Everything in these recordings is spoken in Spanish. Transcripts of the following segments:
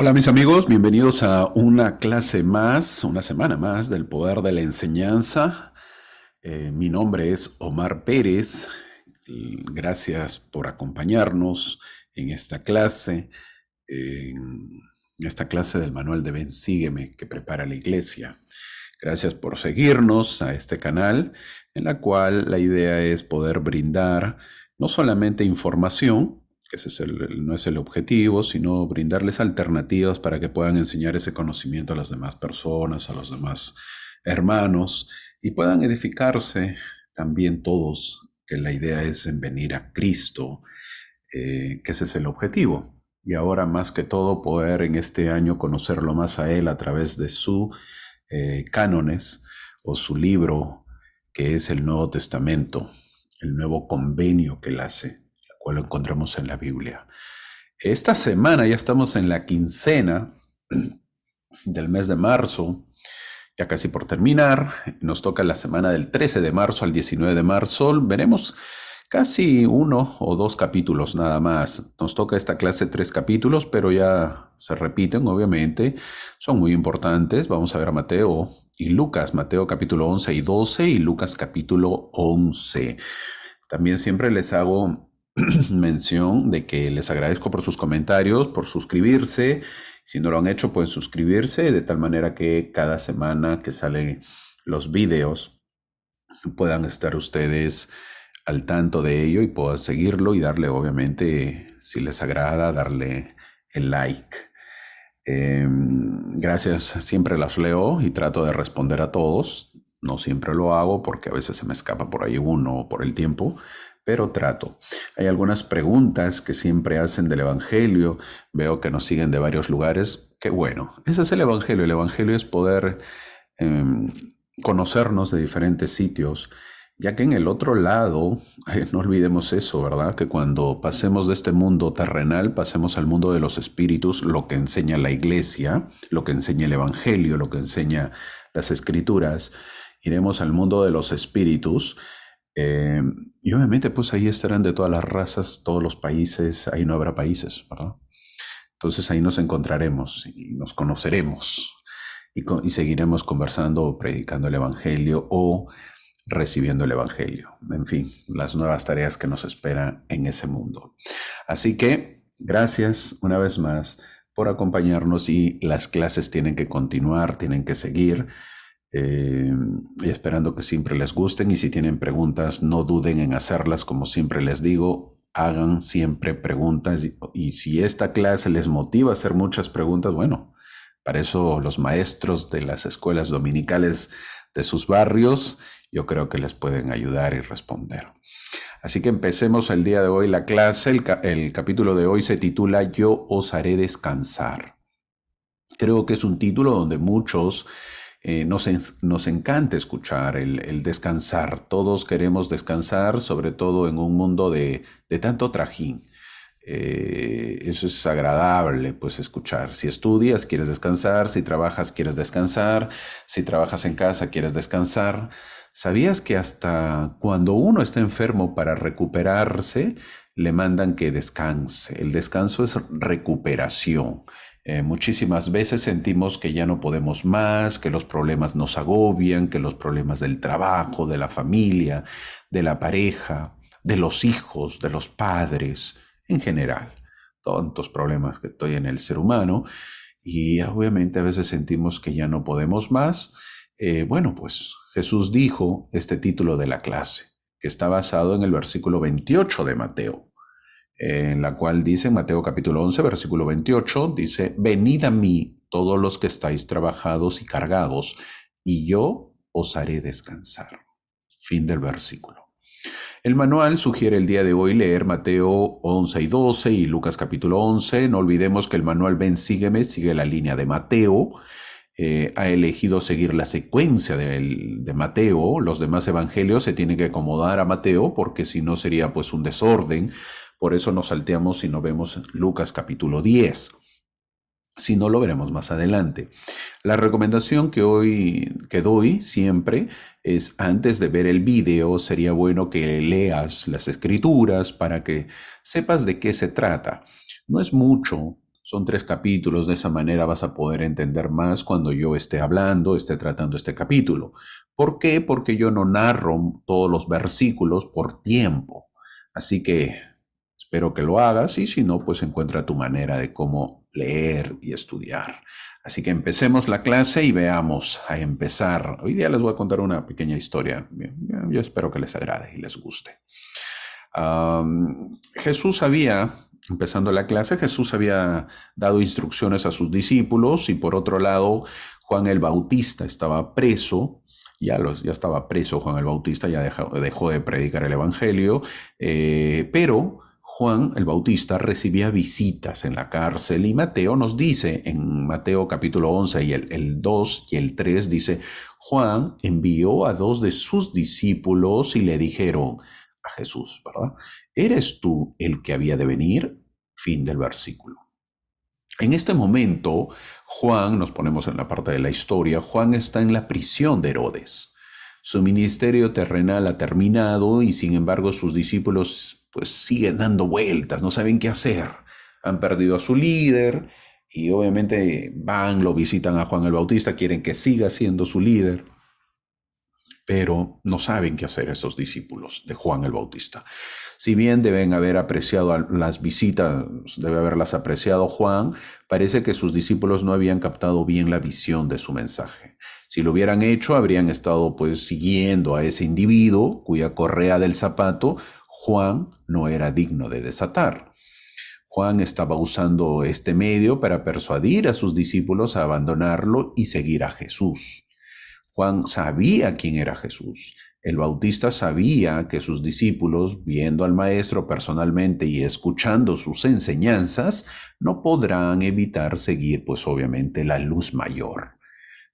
Hola mis amigos, bienvenidos a una clase más, una semana más del poder de la enseñanza. Mi nombre es Omar Pérez y gracias por acompañarnos en esta clase del manual de Ven, Sígueme que prepara la iglesia. Gracias por seguirnos a este canal en la cual la idea es poder brindar no solamente información, que ese es no es el objetivo, sino brindarles alternativas para que puedan enseñar ese conocimiento a las demás personas, a los demás hermanos y puedan edificarse también todos, que la idea es en venir a Cristo, que ese es el objetivo. Y ahora más que todo poder en este año conocerlo más a Él a través de su cánones o su libro, que es el Nuevo Testamento, el nuevo convenio que Él hace, el cual lo encontramos en la Biblia. Esta semana ya estamos en la quincena del mes de marzo, ya casi por terminar. Nos toca la semana del 13 de marzo al 19 de marzo. Veremos casi uno o dos capítulos nada más. Nos toca esta clase 3 capítulos, pero ya se repiten, obviamente. Son muy importantes. Vamos a ver a Mateo y Lucas. Mateo capítulo 11 y 12 y Lucas capítulo 11. También siempre les hago mención de que les agradezco por sus comentarios, por suscribirse. Si no lo han hecho, pueden suscribirse de tal manera que cada semana que salen los videos puedan estar ustedes al tanto de ello y puedan seguirlo y darle, obviamente, si les agrada, darle el like. Gracias, siempre las leo y trato de responder a todos. No siempre lo hago porque a veces se me escapa por ahí uno por el tiempo, pero trato. Hay algunas preguntas que siempre hacen del Evangelio. Veo que nos siguen de varios lugares. Qué bueno, ese es el Evangelio. El Evangelio es poder eh, conocernos de diferentes sitios, ya que en el otro lado, no olvidemos eso, ¿verdad? Que cuando pasemos de este mundo terrenal, pasemos al mundo de los espíritus, lo que enseña la iglesia, lo que enseña el Evangelio, lo que enseña las escrituras, iremos al mundo de los espíritus. eh, y obviamente pues ahí estarán de todas las razas, todos los países, ahí no habrá países, ¿verdad? Entonces ahí nos encontraremos y nos conoceremos y seguiremos conversando o predicando el Evangelio o recibiendo el Evangelio. En fin, las nuevas tareas que nos esperan en ese mundo. Así que gracias una vez más por acompañarnos y las clases tienen que continuar, tienen que seguir. Y esperando que siempre les gusten y si tienen preguntas no duden en hacerlas, como siempre les digo, hagan siempre preguntas y si esta clase les motiva a hacer muchas preguntas, bueno, para eso los maestros de las escuelas dominicales de sus barrios yo creo que les pueden ayudar y responder. Así que empecemos el día de hoy la clase. El capítulo de hoy se titula Yo os haré descansar. Creo que es un título donde muchos nos encanta escuchar el descansar. Todos queremos descansar, sobre todo en un mundo de tanto trajín. Eso es agradable, pues escuchar. Si estudias, quieres descansar. Si trabajas, quieres descansar. Si trabajas en casa, quieres descansar. ¿Sabías que hasta cuando uno está enfermo para recuperarse, le mandan que descanse? El descanso es recuperación. Muchísimas veces sentimos que ya no podemos más, que los problemas nos agobian, que los problemas del trabajo, de la familia, de la pareja, de los hijos, de los padres, en general. Tantos problemas que estoy en el ser humano y obviamente a veces sentimos que ya no podemos más. Bueno, pues Jesús dijo este título de la clase, que está basado en el versículo 28 de Mateo, en la cual dice, Mateo capítulo 11, versículo 28, dice, venid a mí todos los que estáis trabajados y cargados, y yo os haré descansar. Fin del versículo. El manual sugiere el día de hoy leer Mateo 11 y 12 y Lucas capítulo 11. No olvidemos que el manual Ven, Sígueme sigue la línea de Mateo. Ha elegido seguir la secuencia de Mateo. Los demás evangelios se tienen que acomodar a Mateo porque si no sería pues un desorden. Por eso nos salteamos y no vemos Lucas capítulo 10. Si no, lo veremos más adelante. La recomendación que doy siempre es antes de ver el video, sería bueno que leas las escrituras para que sepas de qué se trata. No es mucho, Son 3 capítulos, de esa manera vas a poder entender más cuando yo esté hablando, esté tratando este capítulo. ¿Por qué? Porque yo no narro todos los versículos por tiempo. Así que espero que lo hagas y si no, pues encuentra tu manera de cómo leer y estudiar. Así que empecemos la clase y veamos a empezar. Hoy día les voy a contar una pequeña historia. Yo espero que les agrade y les guste. Jesús había, empezando la clase, Jesús había dado instrucciones a sus discípulos y por otro lado, Juan el Bautista estaba preso. Ya estaba preso Juan el Bautista, ya dejó de predicar el Evangelio, pero Juan el Bautista recibía visitas en la cárcel y Mateo nos dice, en Mateo capítulo 11 y el 2 y el 3 dice, Juan envió a 2 de sus discípulos y le dijeron a Jesús, ¿verdad? ¿Eres tú el que había de venir? Fin del versículo. En este momento, Juan, nos ponemos en la parte de la historia, Juan está en la prisión de Herodes. Su ministerio terrenal ha terminado y sin embargo sus discípulos pues siguen dando vueltas, no saben qué hacer. Han perdido a su líder y obviamente van, lo visitan a Juan el Bautista, quieren que siga siendo su líder, pero no saben qué hacer esos discípulos de Juan el Bautista. Si bien deben haber apreciado las visitas, debe haberlas apreciado Juan, parece que sus discípulos no habían captado bien la visión de su mensaje. Si lo hubieran hecho, habrían estado pues siguiendo a ese individuo cuya correa del zapato Juan no era digno de desatar. Juan estaba usando este medio para persuadir a sus discípulos a abandonarlo y seguir a Jesús. Juan sabía quién era Jesús. El Bautista sabía que sus discípulos, viendo al Maestro personalmente y escuchando sus enseñanzas, no podrán evitar seguir, pues obviamente, la luz mayor.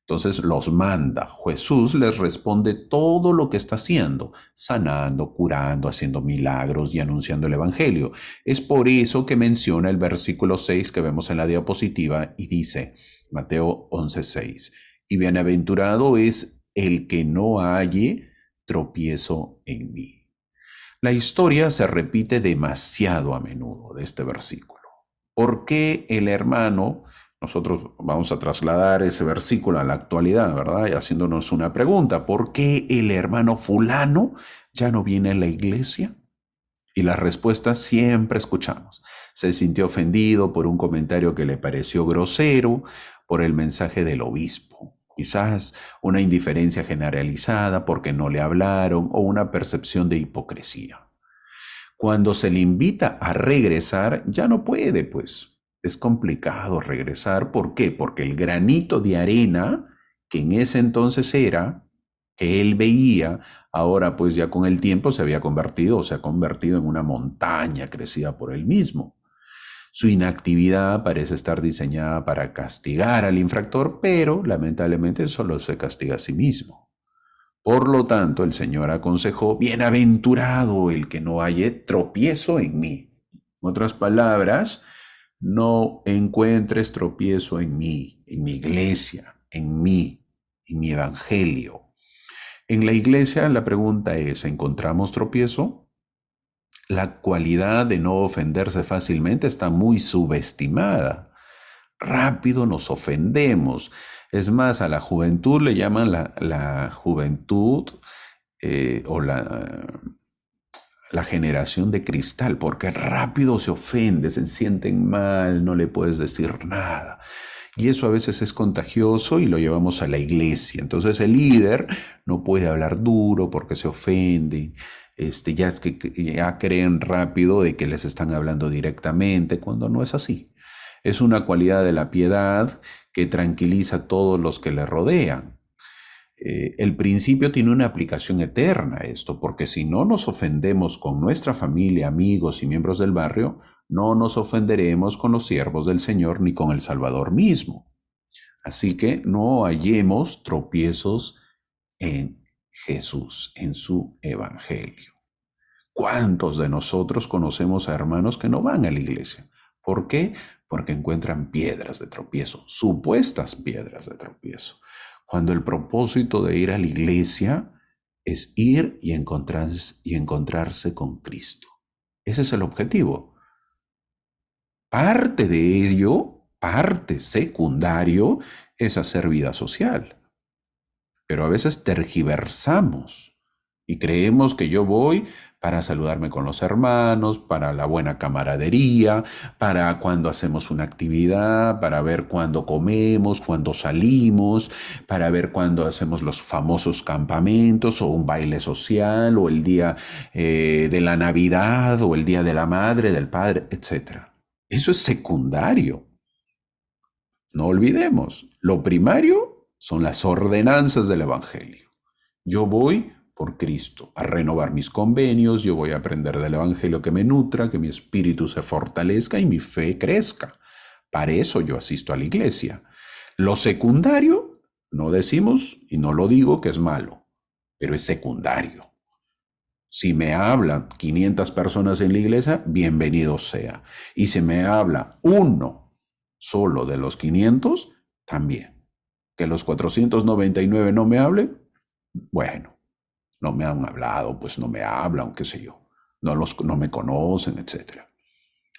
Entonces los manda. Jesús les responde todo lo que está haciendo, sanando, curando, haciendo milagros y anunciando el Evangelio. Es por eso que menciona el versículo 6 que vemos en la diapositiva y dice, Mateo 11:6, y bienaventurado es el que no halle tropiezo en mí. La historia se repite demasiado a menudo de este versículo. ¿Por qué el hermano? Nosotros vamos a trasladar ese versículo a la actualidad, ¿verdad? Y haciéndonos una pregunta. ¿Por qué el hermano fulano ya no viene a la iglesia? Y la respuesta siempre escuchamos. Se sintió ofendido por un comentario que le pareció grosero, por el mensaje del obispo. Quizás una indiferencia generalizada porque no le hablaron o una percepción de hipocresía. Cuando se le invita a regresar, ya no puede, pues. Es complicado regresar. ¿Por qué? Porque el granito de arena que en ese entonces era, que él veía, ahora pues ya con el tiempo se había convertido o se ha convertido en una montaña crecida por él mismo. Su inactividad parece estar diseñada para castigar al infractor, pero lamentablemente solo se castiga a sí mismo. Por lo tanto, el Señor aconsejó, bienaventurado el que no halle tropiezo en mí. En otras palabras, no encuentres tropiezo en mí, en mi iglesia, en mí, en mi evangelio. En la iglesia la pregunta es, ¿encontramos tropiezo? La cualidad de no ofenderse fácilmente está muy subestimada. Rápido nos ofendemos. Es más, a la juventud le llaman la juventud o la generación de cristal, porque rápido se ofende, se sienten mal, no le puedes decir nada. Y eso a veces es contagioso y lo llevamos a la iglesia. Entonces el líder no puede hablar duro porque se ofende. Ya es que ya creen rápido de que les están hablando directamente, cuando no es así. Es una cualidad de la piedad que tranquiliza a todos los que le rodean. El principio tiene una aplicación eterna esto, porque si no nos ofendemos con nuestra familia, amigos y miembros del barrio, no nos ofenderemos con los siervos del Señor ni con el Salvador mismo. Así que no hallemos tropiezos en Jesús, en su evangelio. ¿Cuántos de nosotros conocemos a hermanos que no van a la iglesia? ¿Por qué? Porque encuentran piedras de tropiezo, supuestas piedras de tropiezo. Cuando el propósito de ir a la iglesia es ir y encontrarse con Cristo. Ese es el objetivo. Parte de ello, parte secundario, es hacer vida social. Pero a veces tergiversamos y creemos que yo voy para saludarme con los hermanos, para la buena camaradería, para cuando hacemos una actividad, para ver cuándo comemos, cuándo salimos, para ver cuándo hacemos los famosos campamentos o un baile social o el día de la Navidad o el día de la madre, del padre, etcétera. Eso es secundario. No olvidemos, lo primario son las ordenanzas del Evangelio. Yo voy por Cristo a renovar mis convenios, yo voy a aprender del Evangelio que me nutra, que mi espíritu se fortalezca y mi fe crezca. Para eso yo asisto a la iglesia. Lo secundario, no decimos y no lo digo que es malo, pero es secundario. Si me hablan 500 personas en la iglesia, bienvenido sea. Y si me habla uno solo de los 500, también. Que los 499 no me hablen, bueno, no me han hablado, pues no me hablan, qué sé yo. No me conocen, etcétera.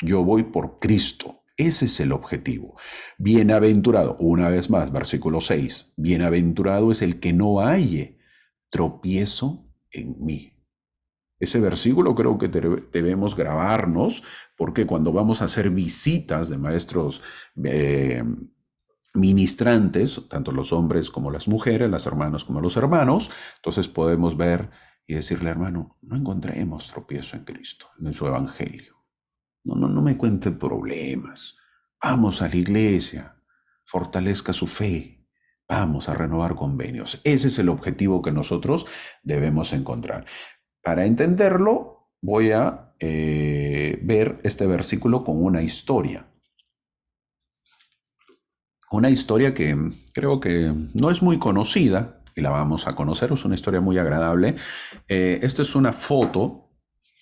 Yo voy por Cristo. Ese es el objetivo. Bienaventurado, una vez más, versículo 6. Bienaventurado es el que no halle tropiezo en mí. Ese versículo creo que debemos grabarnos porque cuando vamos a hacer visitas de maestros ministrantes, tanto los hombres como las mujeres, las hermanas como los hermanos, entonces podemos ver y decirle, hermano, no encontremos tropiezo en Cristo, en su evangelio. No me cuente problemas. Vamos a la iglesia, fortalezca su fe. Vamos a renovar convenios. Ese es el objetivo que nosotros debemos encontrar. Para entenderlo, voy a ver este versículo con una historia. Una historia que creo que no es muy conocida y la vamos a conocer. Es una historia muy agradable. Esta es una foto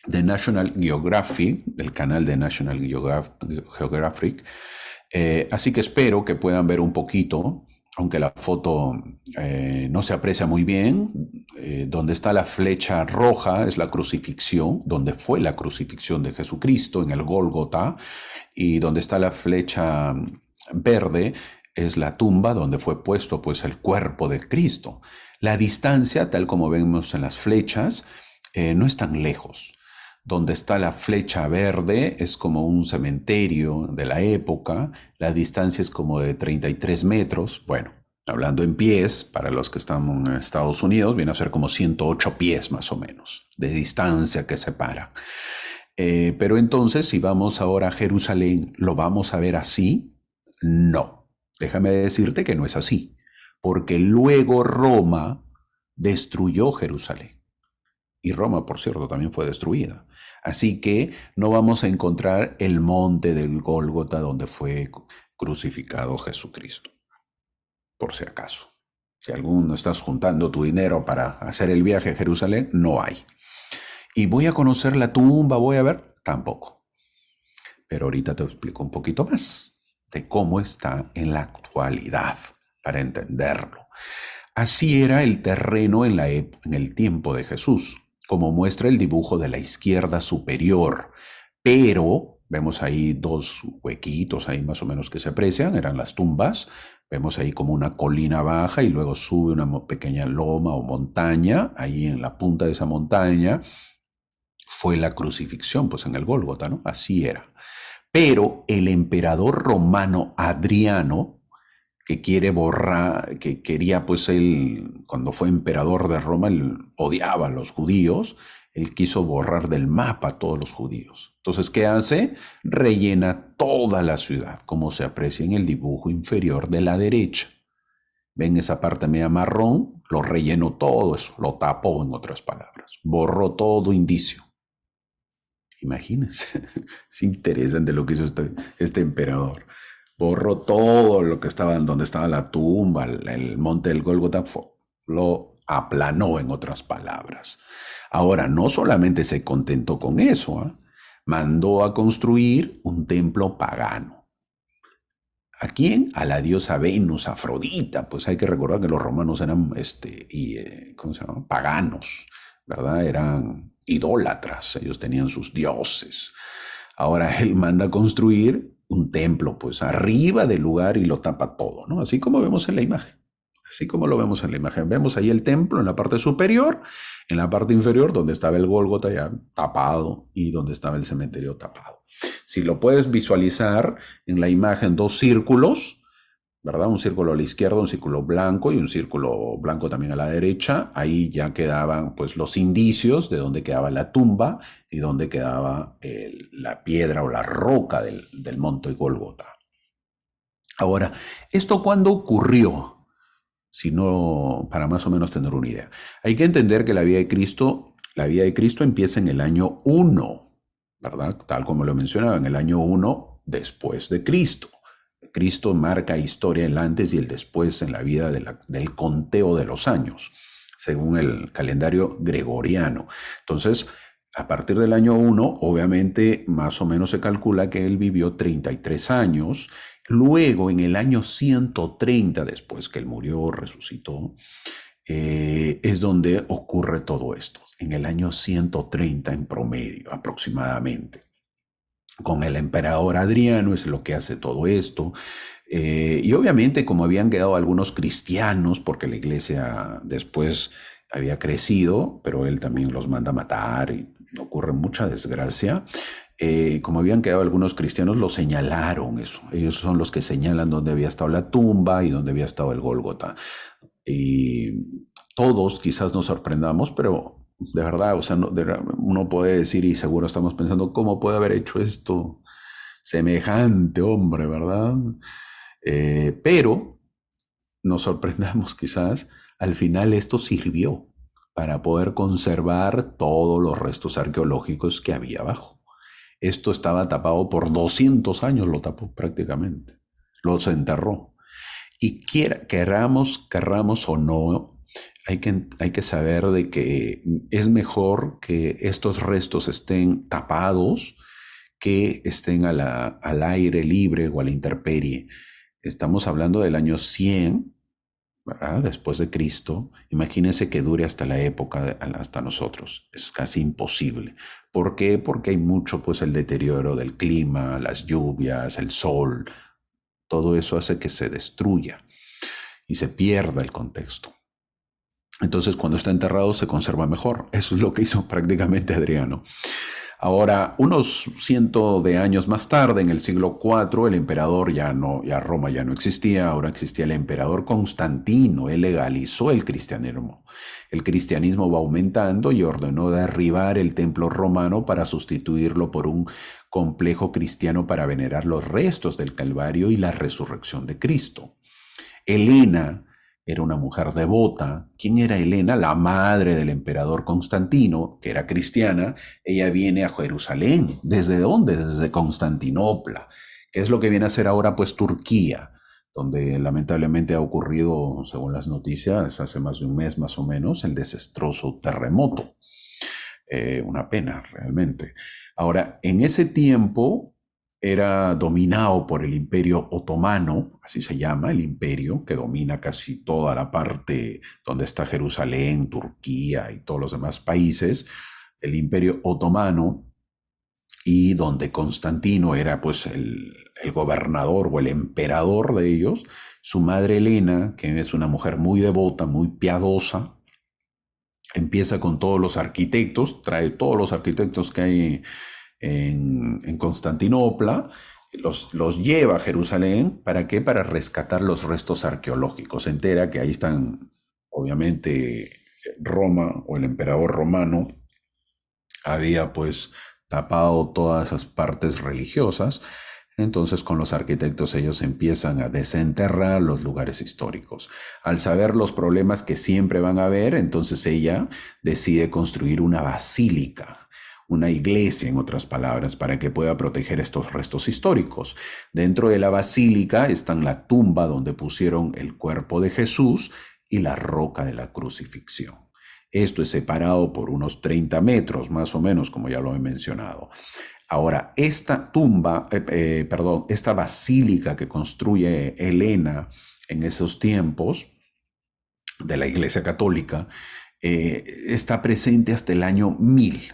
de National Geographic, del canal de National Geographic. Así que espero que puedan ver un poquito, aunque la foto no se aprecia muy bien. Donde está la flecha roja es la crucifixión, donde fue la crucifixión de Jesucristo en el Gólgota, y donde está la flecha verde es la tumba donde fue puesto pues el cuerpo de Cristo. La distancia, tal como vemos en las flechas, no es tan lejos. Donde está la flecha verde es como un cementerio de la época, la distancia es como de 33 metros, bueno, hablando en pies, para los que están en Estados Unidos, viene a ser como 108 pies más o menos, de distancia que separa. Pero entonces, si vamos ahora a Jerusalén, ¿lo vamos a ver así? No. Déjame decirte que no es así, porque luego Roma destruyó Jerusalén. Y Roma, por cierto, también fue destruida. Así que no vamos a encontrar el monte del Gólgota donde fue crucificado Jesucristo, por si acaso. Si alguno estás juntando tu dinero para hacer el viaje a Jerusalén, no hay. Y voy a conocer la tumba, voy a ver, tampoco. Pero ahorita te explico un poquito más de cómo está en la actualidad, para entenderlo. Así era el terreno en el tiempo de Jesús, como muestra el dibujo de la izquierda superior. Pero vemos ahí dos huequitos ahí más o menos que se aprecian, eran las tumbas. Vemos ahí como una colina baja y luego sube una pequeña loma o montaña. Ahí en la punta de esa montaña fue la crucifixión, pues en el Gólgota, ¿no? Así era. Pero el emperador romano Adriano, que quiere borrar, que quería, pues él, cuando fue emperador de Roma, él odiaba a los judíos, él quiso borrar del mapa a todos los judíos. Entonces, ¿qué hace? Rellena toda la ciudad, como se aprecia en el dibujo inferior de la derecha. ¿Ven esa parte media marrón? Lo rellenó todo eso, lo tapó en otras palabras, borró todo indicio. Imagínense, es interesante lo que hizo este emperador. Borró todo lo que estaba, donde estaba la tumba, el monte del Gólgota, lo aplanó en otras palabras. Ahora, no solamente se contentó con eso, ¿eh? Mandó a construir un templo pagano. ¿A quién? A la diosa Venus, Afrodita. Pues hay que recordar que los romanos eran, ¿cómo se llama? Paganos, ¿verdad? Eran idólatras, ellos tenían sus dioses. Ahora él manda a construir un templo pues arriba del lugar y lo tapa todo, ¿no? Así como vemos en la imagen. Así como lo vemos en la imagen. Vemos ahí el templo en la parte superior, en la parte inferior donde estaba el Gólgota ya tapado y donde estaba el cementerio tapado. Si lo puedes visualizar en la imagen, dos círculos, ¿verdad? Un círculo a la izquierda, un círculo blanco y un círculo blanco también a la derecha. Ahí ya quedaban pues los indicios de dónde quedaba la tumba y dónde quedaba la piedra o la roca del monte Gólgota. Ahora, ¿esto cuándo ocurrió? Sino para más o menos tener una idea. Hay que entender que la vida de Cristo empieza en el año 1, ¿verdad? Tal como lo mencionaba, en el año 1 después de Cristo. Cristo marca historia el antes y el después en la vida del conteo de los años, según el calendario gregoriano. Entonces, a partir del año 1, obviamente, más o menos se calcula que él vivió 33 años. Luego, en el año 130, después que él murió, resucitó, es donde ocurre todo esto, en el año 130 en promedio aproximadamente. Con el emperador Adriano es lo que hace todo esto. Y obviamente como habían quedado algunos cristianos, porque la iglesia después había crecido, pero él también los manda a matar y ocurre mucha desgracia. Como habían quedado algunos cristianos, lo señalaron eso. Ellos son los que señalan dónde había estado la tumba y dónde había estado el Gólgota. Y todos quizás nos sorprendamos, pero de verdad, o sea, uno puede decir, y seguro estamos pensando, ¿cómo puede haber hecho esto semejante hombre, verdad? Pero nos sorprendamos quizás, al final esto sirvió para poder conservar todos los restos arqueológicos que había abajo. Esto estaba tapado por 200 años, lo tapó prácticamente, los enterró. Y querramos o no, hay que saber de que es mejor que estos restos estén tapados que estén al aire libre o a la intemperie. Estamos hablando del año 100, ¿verdad? Después de Cristo. Imagínense que dure hasta la época, hasta nosotros. Es casi imposible. ¿Por qué? Porque hay mucho, pues, el deterioro del clima, las lluvias, el sol. Todo eso hace que se destruya y se pierda el contexto. Entonces, cuando está enterrado se conserva mejor. Eso es lo que hizo prácticamente Adriano. Ahora, unos cientos de años más tarde, en el siglo IV, el emperador ya Roma ya no existía, ahora existía el emperador Constantino. Él legalizó el cristianismo. El cristianismo va aumentando y ordenó derribar el templo romano para sustituirlo por un complejo cristiano para venerar los restos del Calvario y la resurrección de Cristo. Helena era una mujer devota. ¿Quién era Helena? La madre del emperador Constantino, que era cristiana. Ella viene a Jerusalén. ¿Desde dónde? Desde Constantinopla. ¿Qué es lo que viene a ser ahora? Pues Turquía, donde lamentablemente ha ocurrido, según las noticias, hace más de un mes más o menos, el desastroso terremoto. Una pena, realmente. Ahora, en ese tiempo era dominado por el Imperio Otomano, así se llama, el imperio que domina casi toda la parte donde está Jerusalén, Turquía y todos los demás países, el Imperio Otomano, y donde Constantino era pues el gobernador o el emperador de ellos. Su madre Helena, que es una mujer muy devota, muy piadosa, empieza con todos los arquitectos, trae todos los arquitectos que hay en Constantinopla, los lleva a Jerusalén. ¿Para qué? Para rescatar los restos arqueológicos. Se entera que ahí están, obviamente, Roma o el emperador romano había pues tapado todas esas partes religiosas. Entonces con los arquitectos ellos empiezan a desenterrar los lugares históricos. Al saber los problemas que siempre van a haber, entonces ella decide construir una basílica, una iglesia, en otras palabras, para que pueda proteger estos restos históricos. Dentro de la basílica están la tumba donde pusieron el cuerpo de Jesús y la roca de la crucifixión. Esto es separado por unos 30 metros, más o menos, como ya lo he mencionado. Ahora, esta esta basílica que construye Helena en esos tiempos de la Iglesia Católica, está presente hasta el año 1000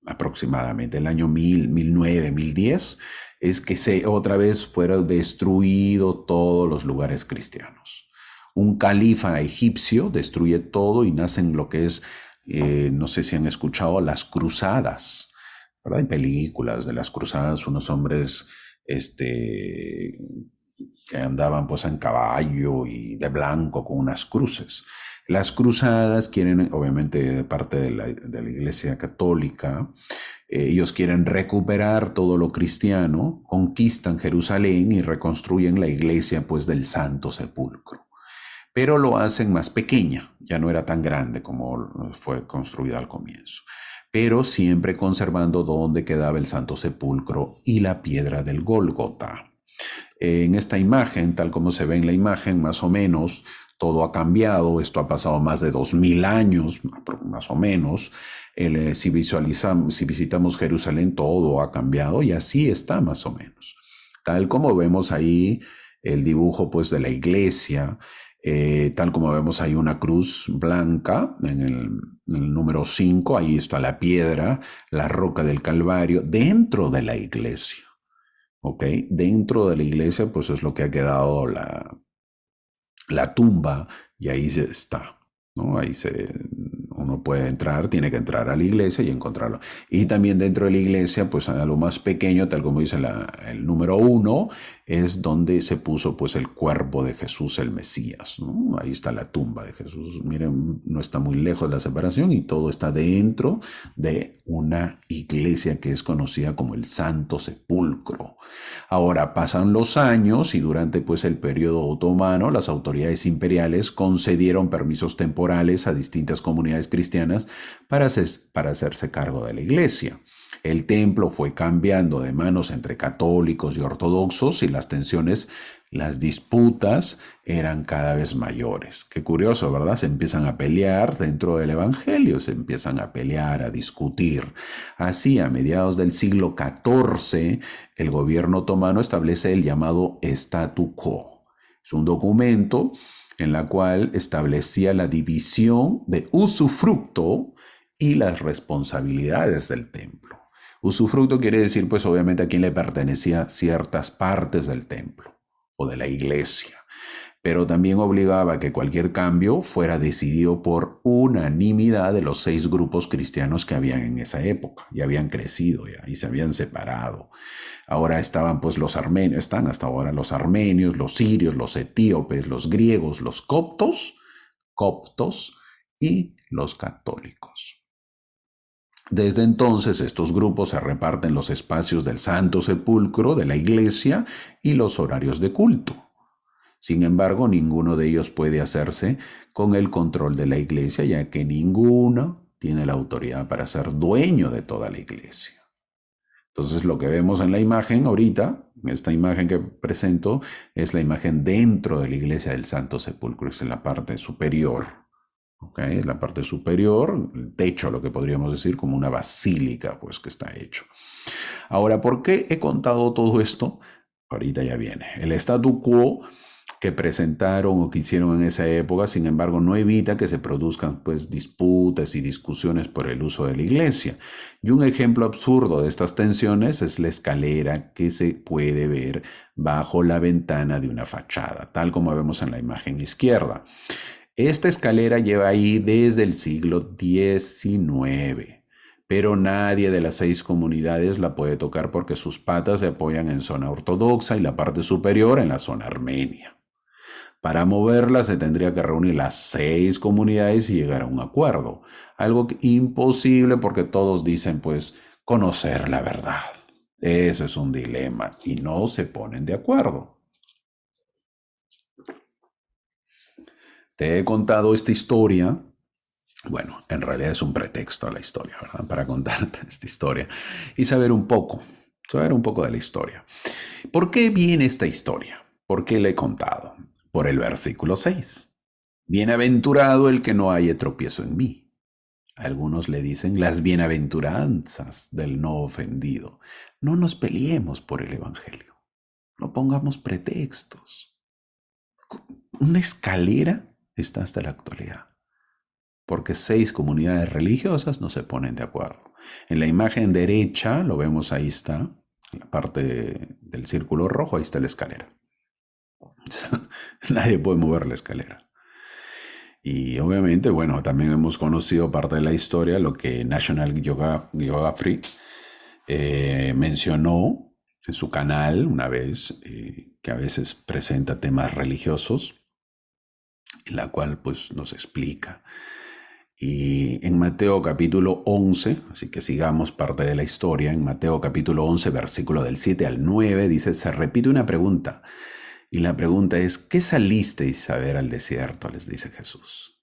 aproximadamente, el año 1000, 1009, 1010. es que otra vez fueron destruidos todos los lugares cristianos. Un califa egipcio destruye todo y nacen lo que es, no sé si han escuchado, las cruzadas, ¿verdad? Hay películas de las cruzadas, unos hombres que andaban pues en caballo y de blanco con unas cruces. Las cruzadas quieren, obviamente, de parte de la Iglesia Católica, ellos quieren recuperar todo lo cristiano, conquistan Jerusalén y reconstruyen la iglesia pues del Santo Sepulcro. Pero lo hacen más pequeña, ya no era tan grande como fue construida al comienzo, pero siempre conservando donde quedaba el Santo Sepulcro y la piedra del Gólgota. En esta imagen, tal como se ve en la imagen, más o menos, todo ha cambiado, esto ha pasado más de 2000 años, más o menos. Si visitamos Jerusalén, todo ha cambiado y así está más o menos. Tal como vemos ahí el dibujo pues, de la iglesia, tal como vemos ahí una cruz blanca en el número 5, ahí está la piedra, la roca del Calvario, dentro de la iglesia. ¿Ok? Dentro de la iglesia, pues es lo que ha quedado la tumba y ahí está, ¿no? Uno puede entrar, tiene que entrar a la iglesia y encontrarlo. Y también dentro de la iglesia, pues a lo más pequeño, tal como dice el número 1, es donde se puso pues el cuerpo de Jesús el Mesías, ¿no? Ahí está la tumba de Jesús. Miren, no está muy lejos de la separación y todo está dentro de una iglesia que es conocida como el Santo Sepulcro. Ahora pasan los años y durante pues el periodo otomano las autoridades imperiales concedieron permisos temporales a distintas comunidades cristianas para hacerse cargo de la iglesia. El templo fue cambiando de manos entre católicos y ortodoxos y las tensiones, las disputas eran cada vez mayores. Qué curioso, ¿verdad? Se empiezan a pelear dentro del evangelio, se empiezan a pelear, a discutir. Así, a mediados del siglo XIV, el gobierno otomano establece el llamado statu quo. Es un documento en la cual establecía la división de usufructo y las responsabilidades del templo. Usufructo quiere decir, pues obviamente a quién le pertenecía ciertas partes del templo o de la iglesia, pero también obligaba a que cualquier cambio fuera decidido por unanimidad de los 6 grupos cristianos que habían en esa época. Ya habían crecido ya, y se habían separado. Ahora estaban pues los armenios, están hasta ahora los armenios, los sirios, los etíopes, los griegos, los coptos y los católicos. Desde entonces estos grupos se reparten los espacios del Santo Sepulcro, de la iglesia y los horarios de culto. Sin embargo, ninguno de ellos puede hacerse con el control de la iglesia, ya que ninguno tiene la autoridad para ser dueño de toda la iglesia. Entonces, lo que vemos en la imagen ahorita, esta imagen que presento, es la imagen dentro de la iglesia del Santo Sepulcro, es en la parte superior. ¿Okay? Es la parte superior, el techo, lo que podríamos decir, como una basílica, pues que está hecho. Ahora, ¿por qué he contado todo esto? Ahorita ya viene. El statu quo que presentaron o que hicieron en esa época, sin embargo, no evita que se produzcan pues disputas y discusiones por el uso de la iglesia. Y un ejemplo absurdo de estas tensiones es la escalera que se puede ver bajo la ventana de una fachada, tal como vemos en la imagen izquierda. Esta escalera lleva ahí desde el siglo XIX, pero nadie de las 6 comunidades la puede tocar porque sus patas se apoyan en zona ortodoxa y la parte superior en la zona armenia. Para moverla se tendría que reunir las 6 comunidades y llegar a un acuerdo, algo imposible porque todos dicen pues conocer la verdad. Ese es un dilema y no se ponen de acuerdo. Te he contado esta historia. Bueno, en realidad es un pretexto a la historia, ¿verdad? Para contarte esta historia y saber un poco de la historia. ¿Por qué viene esta historia? ¿Por qué la he contado? Por el versículo 6. Bienaventurado el que no haya tropiezo en mí. Algunos le dicen las bienaventuranzas del no ofendido. No nos peleemos por el evangelio. No pongamos pretextos. Una escalera está hasta la actualidad, porque 6 comunidades religiosas no se ponen de acuerdo. En la imagen derecha, lo vemos ahí está, En la parte del círculo rojo, ahí está la escalera. Nadie puede mover la escalera. Y obviamente, bueno, también hemos conocido parte de la historia, lo que National Geographic mencionó en su canal una vez, que a veces presenta temas religiosos, en la cual pues nos explica. Y en Mateo capítulo 11, así que sigamos parte de la historia, en Mateo capítulo 11, versículo del 7 al 9, dice, se repite una pregunta. Y la pregunta es, ¿qué salisteis a ver al desierto? Les dice Jesús.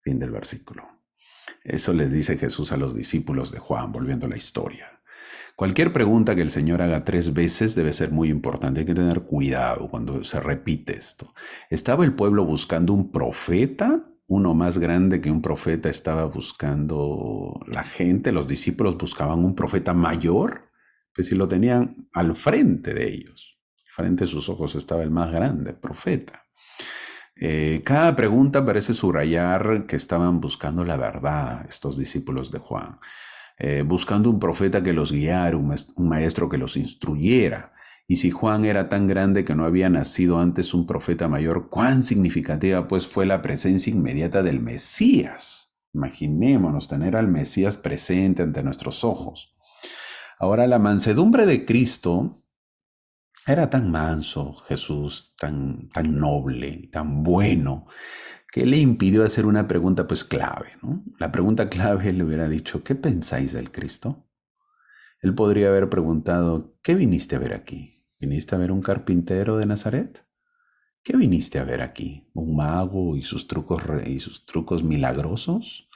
Fin del versículo. Eso les dice Jesús a los discípulos de Juan, volviendo a la historia. Cualquier pregunta que el Señor haga 3 veces debe ser muy importante. Hay que tener cuidado cuando se repite esto. ¿Estaba el pueblo buscando un profeta? Uno más grande que un profeta estaba buscando la gente. Los discípulos buscaban un profeta mayor. Pues si lo tenían al frente de ellos. Al frente de sus ojos estaba el más grande, profeta. Cada pregunta parece subrayar que estaban buscando la verdad, estos discípulos de Juan, buscando un profeta que los guiara, un maestro que los instruyera. Y si Juan era tan grande que no había nacido antes un profeta mayor, cuán significativa pues fue la presencia inmediata del Mesías. Imaginémonos tener al Mesías presente ante nuestros ojos. Ahora, la mansedumbre de Cristo era tan manso, Jesús, tan noble, tan bueno, que le impidió hacer una pregunta pues clave, ¿no? La pregunta clave le hubiera dicho, ¿qué pensáis del Cristo? Él podría haber preguntado, ¿qué viniste a ver aquí? ¿Viniste a ver un carpintero de Nazaret? ¿Qué viniste a ver aquí? ¿Un mago y sus trucos milagrosos?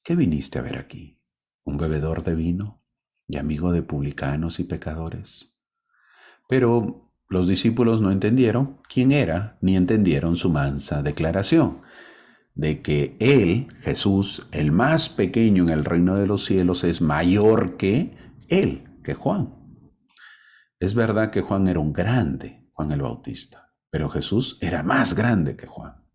¿Qué viniste a ver aquí? ¿Un bebedor de vino y amigo de publicanos y pecadores? Pero los discípulos no entendieron quién era, ni entendieron su mansa declaración de que él, Jesús, el más pequeño en el reino de los cielos, es mayor que él, que Juan. Es verdad que Juan era un grande, Juan el Bautista, pero Jesús era más grande que Juan.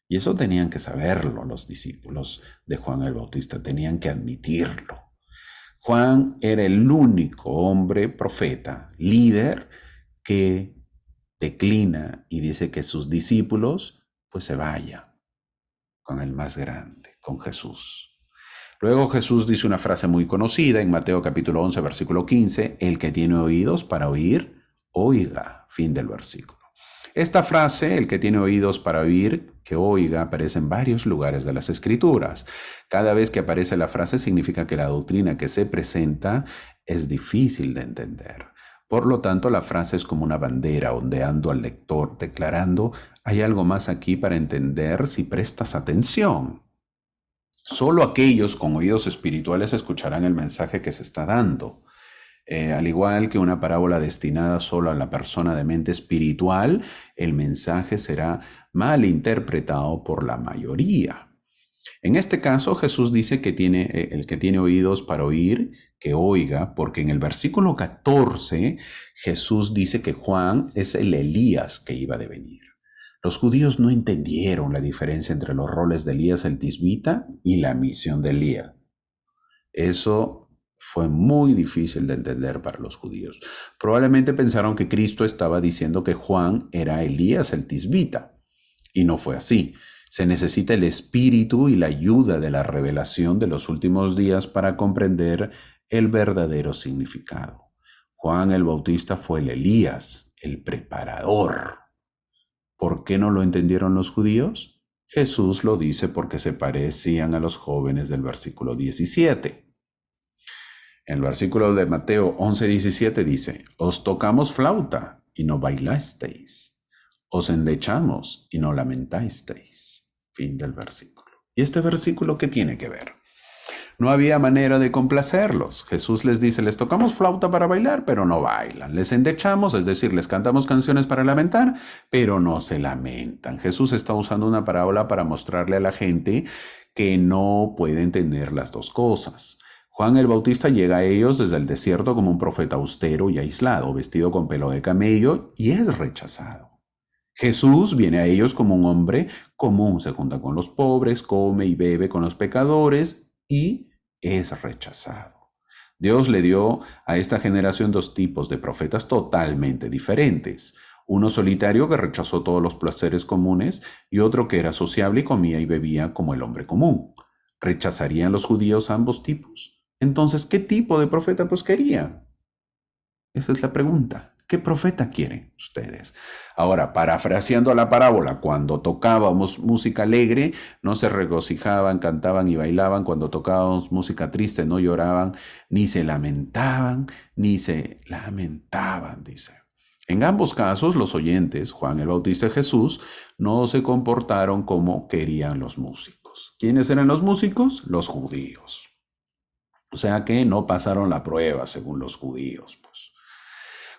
Y eso tenían que saberlo los discípulos de Juan el Bautista, tenían que admitirlo. Juan era el único hombre profeta, líder, que declina y dice que sus discípulos pues se vayan con el más grande, con Jesús. Luego Jesús dice una frase muy conocida en Mateo capítulo 11, versículo 15, el que tiene oídos para oír, oiga, fin del versículo. Esta frase, el que tiene oídos para oír, que oiga, aparece en varios lugares de las Escrituras. Cada vez que aparece la frase significa que la doctrina que se presenta es difícil de entender. Por lo tanto, la frase es como una bandera ondeando al lector, declarando, hay algo más aquí para entender si prestas atención. Solo aquellos con oídos espirituales escucharán el mensaje que se está dando. Al igual que una parábola destinada solo a la persona de mente espiritual, el mensaje será mal interpretado por la mayoría. En este caso, Jesús dice que el que tiene oídos para oír, que oiga, porque en el versículo 14 Jesús dice que Juan es el Elías que iba a venir. Los judíos no entendieron la diferencia entre los roles de Elías el tisbita y la misión de Elías. Eso fue muy difícil de entender para los judíos. Probablemente pensaron que Cristo estaba diciendo que Juan era Elías el tisbita. Y no fue así. Se necesita el espíritu y la ayuda de la revelación de los últimos días para comprender el verdadero significado. Juan el Bautista fue el Elías, el preparador. ¿Por qué no lo entendieron los judíos? Jesús lo dice porque se parecían a los jóvenes del versículo 17. En el versículo de Mateo 11:17 dice, os tocamos flauta y no bailasteis, os endechamos y no lamentasteis. Fin del versículo. ¿Y este versículo qué tiene que ver? No había manera de complacerlos. Jesús les dice, les tocamos flauta para bailar, pero no bailan. Les endechamos, es decir, les cantamos canciones para lamentar, pero no se lamentan. Jesús está usando una parábola para mostrarle a la gente que no pueden tener las dos cosas. Juan el Bautista llega a ellos desde el desierto como un profeta austero y aislado, vestido con pelo de camello, y es rechazado. Jesús viene a ellos como un hombre común, se junta con los pobres, come y bebe con los pecadores y es rechazado. Dios le dio a esta generación dos tipos de profetas totalmente diferentes. Uno solitario que rechazó todos los placeres comunes y otro que era sociable y comía y bebía como el hombre común. ¿Rechazarían los judíos a ambos tipos? Entonces, ¿qué tipo de profeta pues quería? Esa es la pregunta. ¿Qué profeta quieren ustedes? Ahora, parafraseando la parábola, cuando tocábamos música alegre, no se regocijaban, cantaban y bailaban. Cuando tocábamos música triste, no lloraban, ni se lamentaban, dice. En ambos casos, los oyentes, Juan el Bautista y Jesús, no se comportaron como querían los músicos. ¿Quiénes eran los músicos? Los judíos. O sea que no pasaron la prueba según los judíos, pues.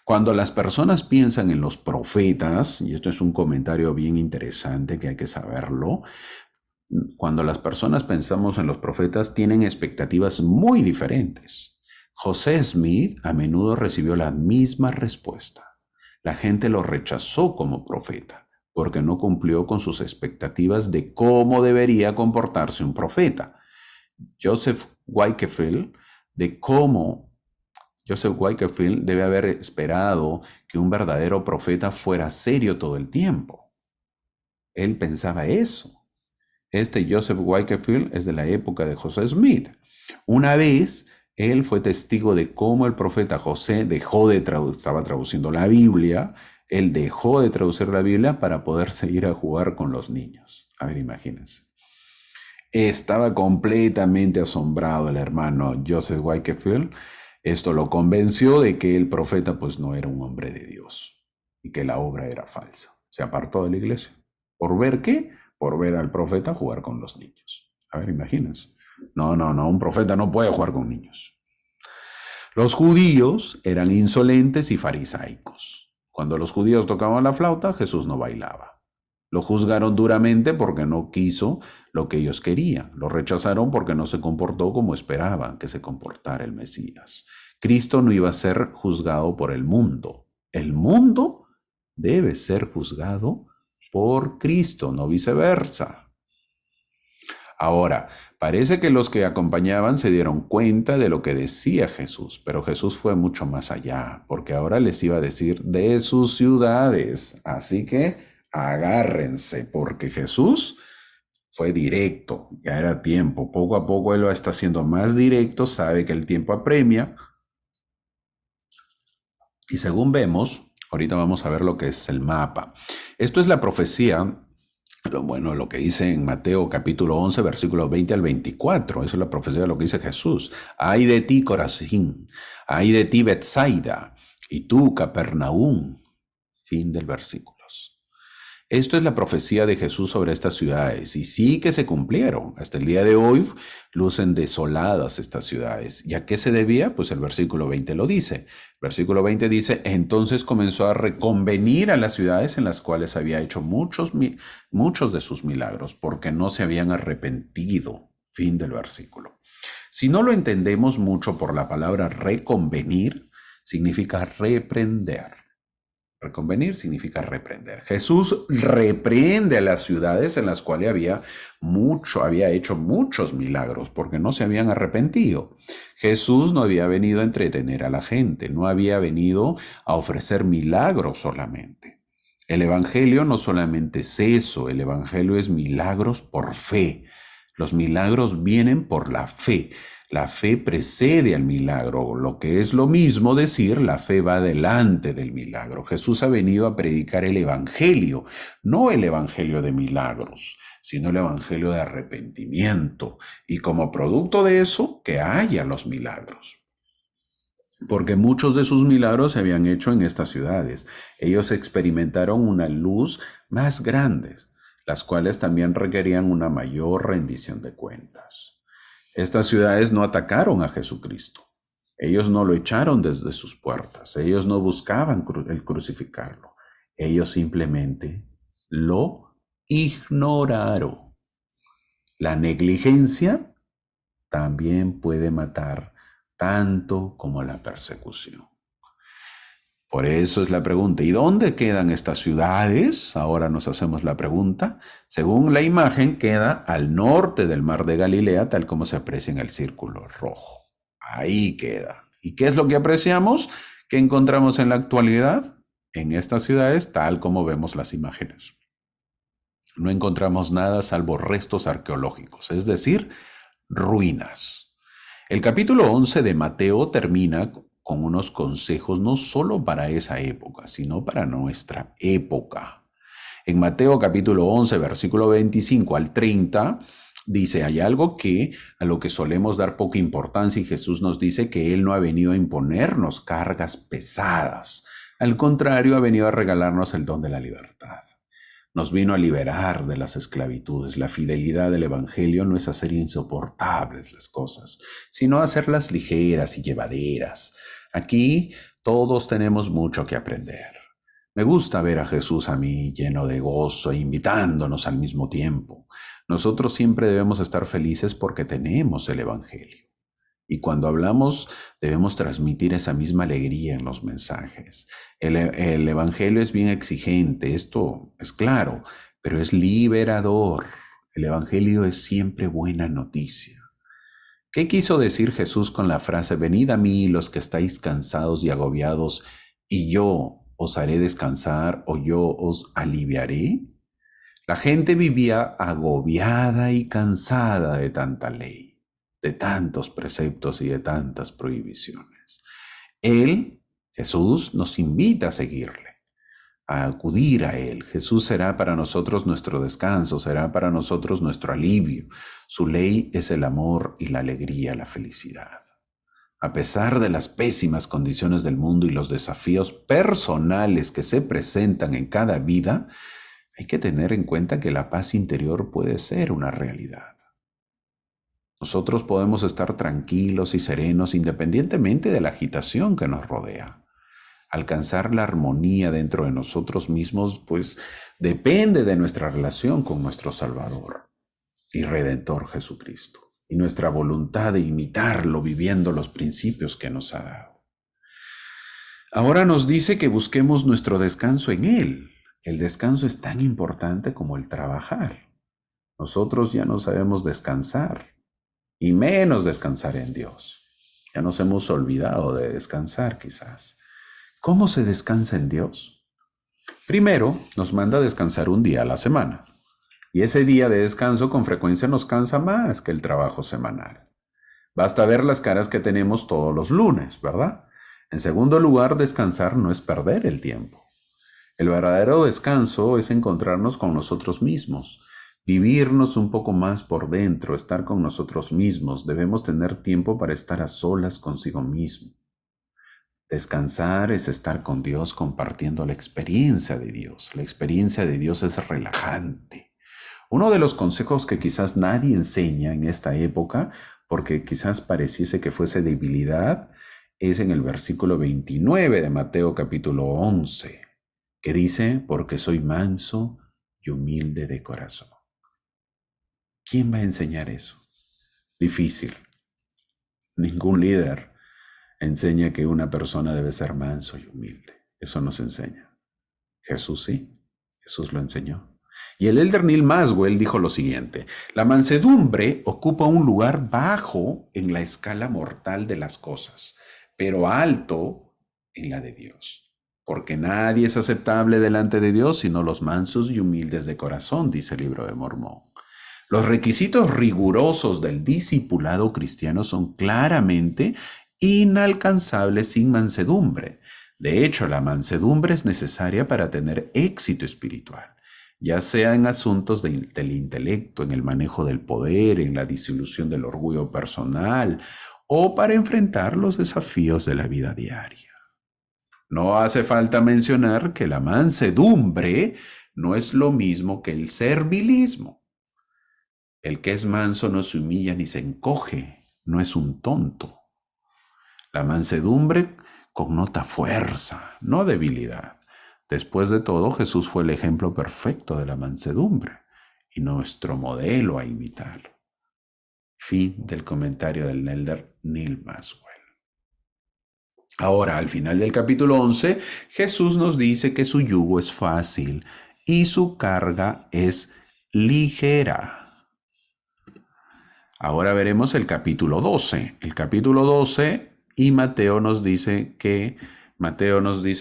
Cuando las personas piensan en los profetas, y esto es un comentario bien interesante que hay que saberlo, cuando las personas pensamos en los profetas tienen expectativas muy diferentes. José Smith a menudo recibió la misma respuesta. La gente lo rechazó como profeta porque no cumplió con sus expectativas de cómo debería comportarse un profeta. Joseph Wakefield debe haber esperado que un verdadero profeta fuera serio todo el tiempo. Él pensaba eso. Este Joseph Wakefield es de la época de José Smith. Una vez, él fue testigo de cómo el profeta José estaba traduciendo la Biblia, él dejó de traducir la Biblia para poder seguir a jugar con los niños. A ver, imagínense. Estaba completamente asombrado el hermano Joseph Wakefield. Esto lo convenció de que el profeta pues no era un hombre de Dios y que la obra era falsa. Se apartó de la iglesia. ¿Por ver qué? Por ver al profeta jugar con los niños. A ver, imagínense. No, un profeta no puede jugar con niños. Los judíos eran insolentes y farisaicos. Cuando los judíos tocaban la flauta, Jesús no bailaba. Lo juzgaron duramente porque no quiso lo que ellos querían. Lo rechazaron porque no se comportó como esperaban que se comportara el Mesías. Cristo no iba a ser juzgado por el mundo. El mundo debe ser juzgado por Cristo, no viceversa. Ahora, parece que los que acompañaban se dieron cuenta de lo que decía Jesús, pero Jesús fue mucho más allá, porque ahora les iba a decir de sus ciudades. Así que agárrense, porque Jesús fue directo, ya era tiempo. Poco a poco él lo está haciendo más directo, sabe que el tiempo apremia. Y según vemos, ahorita vamos a ver lo que es el mapa. Esto es la profecía. Lo que dice en Mateo capítulo 11, versículos 20 al 24, eso es la profecía de lo que dice Jesús. Ay de ti, Corazín, ay de ti, Betsaida, y tú, Capernaum. Fin del versículo. Esto es la profecía de Jesús sobre estas ciudades, y sí que se cumplieron. Hasta el día de hoy lucen desoladas estas ciudades. ¿Y a qué se debía? Pues el versículo 20 lo dice. El versículo 20 dice, entonces comenzó a reconvenir a las ciudades en las cuales había hecho muchos de sus milagros, porque no se habían arrepentido. Fin del versículo. Si no lo entendemos mucho por la palabra reconvenir, significa reprender. Reconvenir significa reprender. Jesús reprende a las ciudades en las cuales había hecho muchos milagros porque no se habían arrepentido. Jesús no había venido a entretener a la gente, no había venido a ofrecer milagros solamente. El evangelio no solamente es eso, el evangelio es milagros por fe. Los milagros vienen por la fe. La fe precede al milagro, lo que es lo mismo decir, la fe va delante del milagro. Jesús ha venido a predicar el evangelio, no el evangelio de milagros, sino el evangelio de arrepentimiento. Y como producto de eso, que haya los milagros. Porque muchos de sus milagros se habían hecho en estas ciudades. Ellos experimentaron una luz más grande, las cuales también requerían una mayor rendición de cuentas. Estas ciudades no atacaron a Jesucristo. Ellos no lo echaron desde sus puertas. Ellos no buscaban el crucificarlo. Ellos simplemente lo ignoraron. La negligencia también puede matar tanto como la persecución. Por eso es la pregunta, ¿y dónde quedan estas ciudades? Ahora nos hacemos la pregunta. Según la imagen, queda al norte del mar de Galilea, tal como se aprecia en el círculo rojo. Ahí queda. ¿Y qué es lo que apreciamos? ¿Qué encontramos en la actualidad? En estas ciudades, tal como vemos las imágenes. No encontramos nada salvo restos arqueológicos, es decir, ruinas. El capítulo 11 de Mateo termina con unos consejos no solo para esa época, sino para nuestra época. En Mateo capítulo 11, versículo 25 al 30, dice, hay algo a lo que solemos dar poca importancia y Jesús nos dice que Él no ha venido a imponernos cargas pesadas. Al contrario, ha venido a regalarnos el don de la libertad. Nos vino a liberar de las esclavitudes. La fidelidad del Evangelio no es hacer insoportables las cosas, sino hacerlas ligeras y llevaderas. Aquí todos tenemos mucho que aprender. Me gusta ver a Jesús a mí lleno de gozo e invitándonos al mismo tiempo. Nosotros siempre debemos estar felices porque tenemos el Evangelio. Y cuando hablamos, debemos transmitir esa misma alegría en los mensajes. El Evangelio es bien exigente, esto es claro, pero es liberador. El Evangelio es siempre buena noticia. ¿Qué quiso decir Jesús con la frase, venid a mí los que estáis cansados y agobiados, y yo os haré descansar o yo os aliviaré? La gente vivía agobiada y cansada de tanta ley, de tantos preceptos y de tantas prohibiciones. Él, Jesús, nos invita a seguirle, a acudir a Él. Jesús será para nosotros nuestro descanso, será para nosotros nuestro alivio. Su ley es el amor y la alegría, la felicidad. A pesar de las pésimas condiciones del mundo y los desafíos personales que se presentan en cada vida, hay que tener en cuenta que la paz interior puede ser una realidad. Nosotros podemos estar tranquilos y serenos independientemente de la agitación que nos rodea. Alcanzar la armonía dentro de nosotros mismos, pues, depende de nuestra relación con nuestro Salvador y Redentor Jesucristo, y nuestra voluntad de imitarlo viviendo los principios que nos ha dado. Ahora nos dice que busquemos nuestro descanso en Él. El descanso es tan importante como el trabajar. Nosotros ya no sabemos descansar, y menos descansar en Dios. Ya nos hemos olvidado de descansar quizás. ¿Cómo se descansa en Dios? Primero, nos manda a descansar un día a la semana. Y ese día de descanso con frecuencia nos cansa más que el trabajo semanal. Basta ver las caras que tenemos todos los lunes, ¿verdad? En segundo lugar, descansar no es perder el tiempo. El verdadero descanso es encontrarnos con nosotros mismos, vivirnos un poco más por dentro, estar con nosotros mismos. Debemos tener tiempo para estar a solas consigo mismo. Descansar es estar con Dios compartiendo la experiencia de Dios. La experiencia de Dios es relajante. Uno de los consejos que quizás nadie enseña en esta época, porque quizás pareciese que fuese debilidad, es en el versículo 29 de Mateo capítulo 11, que dice, porque soy manso y humilde de corazón. ¿Quién va a enseñar eso? Difícil. Ningún líder enseña que una persona debe ser manso y humilde. Eso no se enseña. Jesús sí, Jesús lo enseñó. Y el elder Neil Maxwell dijo lo siguiente, la mansedumbre ocupa un lugar bajo en la escala mortal de las cosas, pero alto en la de Dios. Porque nadie es aceptable delante de Dios sino los mansos y humildes de corazón, dice el libro de Mormón. Los requisitos rigurosos del discipulado cristiano son claramente inalcanzables sin mansedumbre. De hecho, la mansedumbre es necesaria para tener éxito espiritual, ya sea en asuntos del intelecto, en el manejo del poder, en la disolución del orgullo personal o para enfrentar los desafíos de la vida diaria. No hace falta mencionar que la mansedumbre no es lo mismo que el servilismo. El que es manso no se humilla ni se encoge, no es un tonto. La mansedumbre connota fuerza, no debilidad. Después de todo, Jesús fue el ejemplo perfecto de la mansedumbre y nuestro modelo a imitar. Fin del comentario del elder Neil Maxwell. Ahora, al final del capítulo 11, Jesús nos dice que su yugo es fácil y su carga es ligera. Ahora veremos el capítulo 12. El capítulo 12 y Mateo nos dice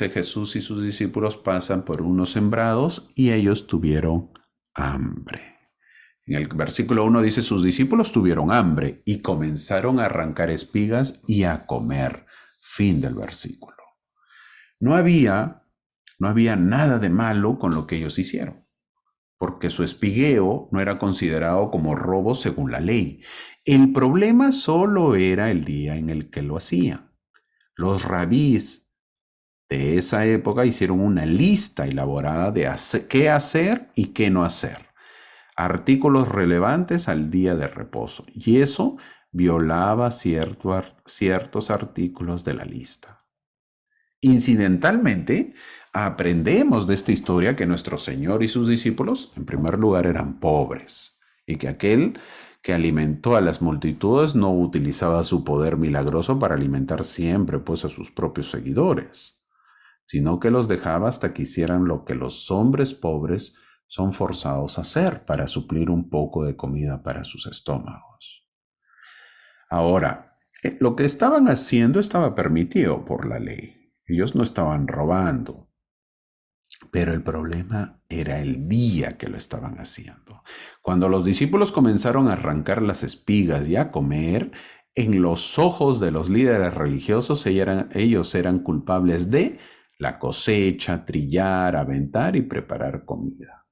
Jesús y sus discípulos pasan por unos sembrados y ellos tuvieron hambre. En el versículo 1 dice, sus discípulos tuvieron hambre y comenzaron a arrancar espigas y a comer. Fin del versículo. No había nada de malo con lo que ellos hicieron, porque su espigueo no era considerado como robo según la ley. El problema solo era el día en el que lo hacían. Los rabís de esa época hicieron una lista elaborada de qué hacer y qué no hacer. Artículos relevantes al día de reposo. Y eso violaba ciertos artículos de la lista. Incidentalmente, aprendemos de esta historia que nuestro Señor y sus discípulos, en primer lugar, eran pobres y que aquel que alimentó a las multitudes no utilizaba su poder milagroso para alimentar siempre pues a sus propios seguidores, sino que los dejaba hasta que hicieran lo que los hombres pobres son forzados a hacer para suplir un poco de comida para sus estómagos. Ahora, lo que estaban haciendo estaba permitido por la ley. Ellos no estaban robando, pero el problema era el día que lo estaban haciendo. Cuando los discípulos comenzaron a arrancar las espigas y a comer, en los ojos de los líderes religiosos ellos eran culpables de la cosecha, trillar, aventar y preparar comida.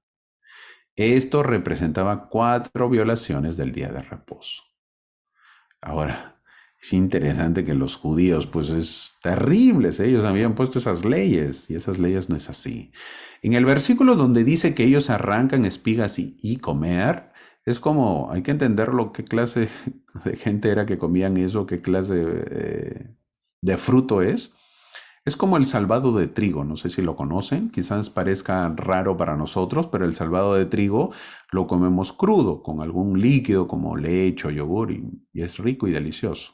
Esto representaba 4 violaciones del día de reposo. Ahora, es interesante que los judíos, pues es terrible, ellos habían puesto esas leyes y esas leyes no es así. En el versículo donde dice que ellos arrancan espigas y comer, es como, hay que entenderlo, qué clase de gente era que comían eso, qué clase de fruto es. Es como el salvado de trigo, no sé si lo conocen, quizás parezca raro para nosotros, pero el salvado de trigo lo comemos crudo, con algún líquido como leche o yogur, y es rico y delicioso.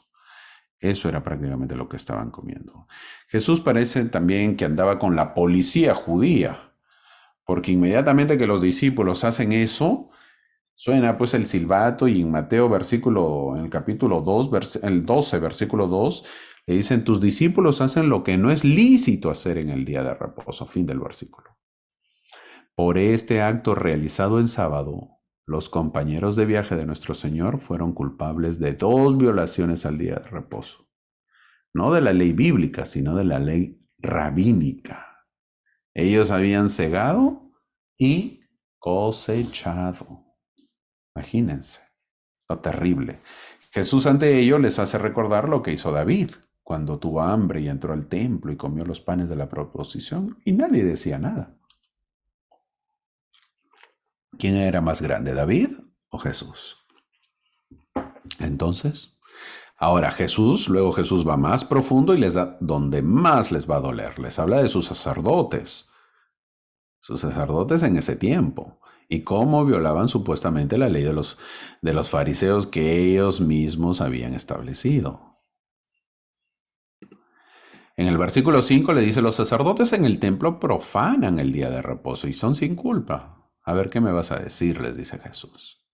Eso era prácticamente lo que estaban comiendo. Jesús parece también que andaba con la policía judía, porque inmediatamente que los discípulos hacen eso, suena pues el silbato y en Mateo en el capítulo 2, el 12, versículo 2, le dicen, tus discípulos hacen lo que no es lícito hacer en el día de reposo. Fin del versículo. Por este acto realizado en sábado, los compañeros de viaje de nuestro Señor fueron culpables de 2 violaciones al día de reposo. No de la ley bíblica, sino de la ley rabínica. Ellos habían cegado y cosechado. Imagínense lo terrible. Jesús ante ello les hace recordar lo que hizo David cuando tuvo hambre y entró al templo y comió los panes de la proposición y nadie decía nada. ¿Quién era más grande, David o Jesús? Entonces, luego Jesús va más profundo y les da donde más les va a doler. Les habla de sus sacerdotes en ese tiempo y cómo violaban supuestamente la ley de los fariseos que ellos mismos habían establecido. En el versículo 5 le dice, los sacerdotes en el templo profanan el día de reposo y son sin culpa. A ver qué me vas a decir, les dice Jesús.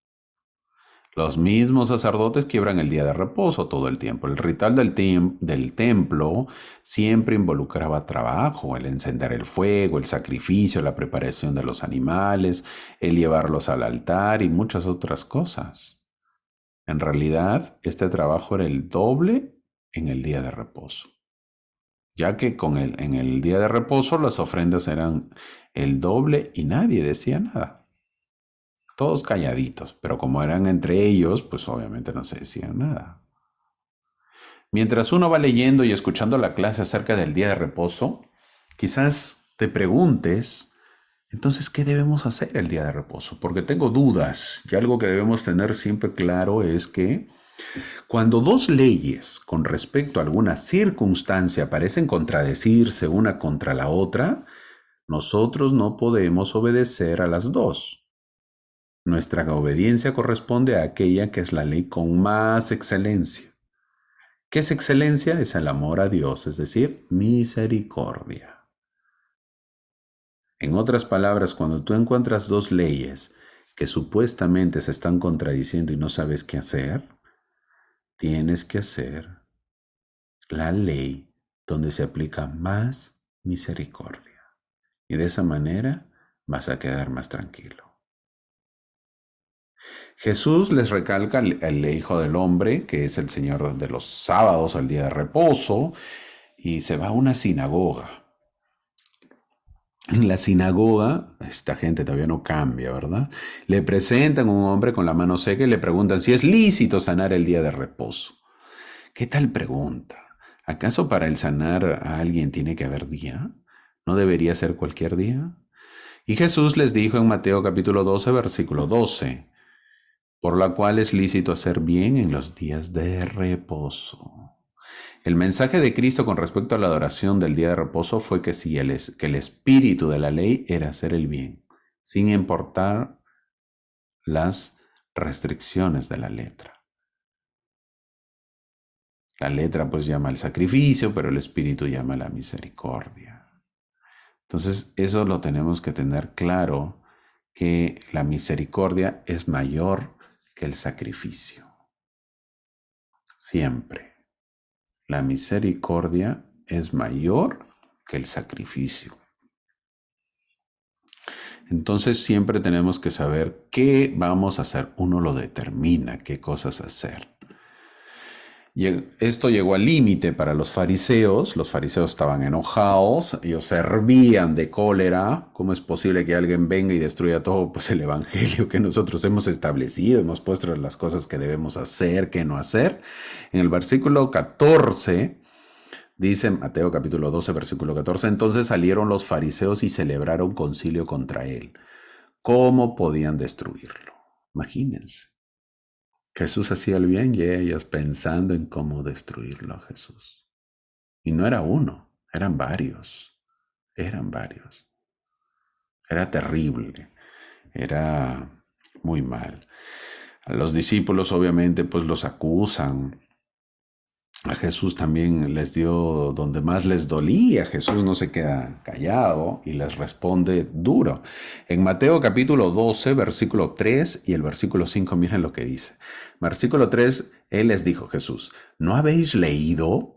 Los mismos sacerdotes quiebran el día de reposo todo el tiempo. El ritual del templo siempre involucraba trabajo, el encender el fuego, el sacrificio, la preparación de los animales, el llevarlos al altar y muchas otras cosas. En realidad, este trabajo era el doble en el día de reposo, ya que en el día de reposo las ofrendas eran el doble y nadie decía nada. Todos calladitos, pero como eran entre ellos, pues obviamente no se decían nada. Mientras uno va leyendo y escuchando la clase acerca del día de reposo, quizás te preguntes, entonces, ¿qué debemos hacer el día de reposo? Porque tengo dudas y algo que debemos tener siempre claro es que cuando 2 leyes con respecto a alguna circunstancia parecen contradecirse una contra la otra, nosotros no podemos obedecer a las 2. Nuestra obediencia corresponde a aquella que es la ley con más excelencia. ¿Qué es excelencia? Es el amor a Dios, es decir, misericordia. En otras palabras, cuando tú encuentras 2 leyes que supuestamente se están contradiciendo y no sabes qué hacer, tienes que hacer la ley donde se aplica más misericordia. Y de esa manera vas a quedar más tranquilo. Jesús les recalca el Hijo del Hombre, que es el Señor de los sábados, el día de reposo, y se va a una sinagoga. En la sinagoga, esta gente todavía no cambia, ¿verdad? Le presentan a un hombre con la mano seca y le preguntan si es lícito sanar el día de reposo. ¿Qué tal pregunta? ¿Acaso para el sanar a alguien tiene que haber día? ¿No debería ser cualquier día? Y Jesús les dijo en Mateo capítulo 12, versículo 12, por la cual es lícito hacer bien en los días de reposo. El mensaje de Cristo con respecto a la adoración del día de reposo fue que, que el espíritu de la ley era hacer el bien, sin importar las restricciones de la letra. La letra pues llama al sacrificio, pero el espíritu llama a la misericordia. Entonces eso lo tenemos que tener claro, que la misericordia es mayor que el sacrificio. Siempre. La misericordia es mayor que el sacrificio. Entonces siempre tenemos que saber qué vamos a hacer. Uno lo determina, qué cosas hacer. Esto llegó al límite para los fariseos. Los fariseos estaban enojados, ellos se hervían de cólera. ¿Cómo es posible que alguien venga y destruya todo? Pues el evangelio que nosotros hemos establecido, hemos puesto las cosas que debemos hacer, qué no hacer. En el versículo 14 dice, Mateo capítulo 12, versículo 14, entonces salieron los fariseos y celebraron concilio contra él. ¿Cómo podían destruirlo? Imagínense. Jesús hacía el bien y ellos pensando en cómo destruirlo a Jesús. Y no era uno, eran varios. Eran varios. Era terrible. Era muy mal. A los discípulos obviamente pues los acusan. A Jesús también les dio donde más les dolía. Jesús no se queda callado y les responde duro. En Mateo capítulo 12, versículo 3 y el versículo 5, miren lo que dice. Versículo 3, Él les dijo, Jesús, ¿no habéis leído?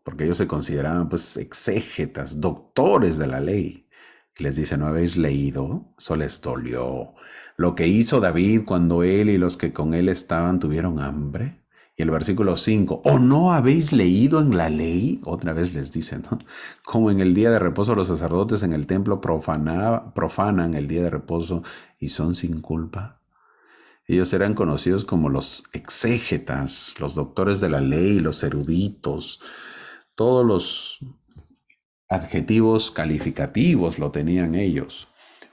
Porque ellos se consideraban pues exégetas, doctores de la ley. Y les dice, ¿no habéis leído? Eso les dolió. Lo que hizo David cuando él y los que con él estaban tuvieron hambre. Y el versículo 5, ¿o no habéis leído en la ley? Otra vez les dice, ¿no? Como en el día de reposo los sacerdotes en el templo profanan el día de reposo y son sin culpa. Ellos eran conocidos como los exégetas, los doctores de la ley, los eruditos. Todos los adjetivos calificativos lo tenían ellos.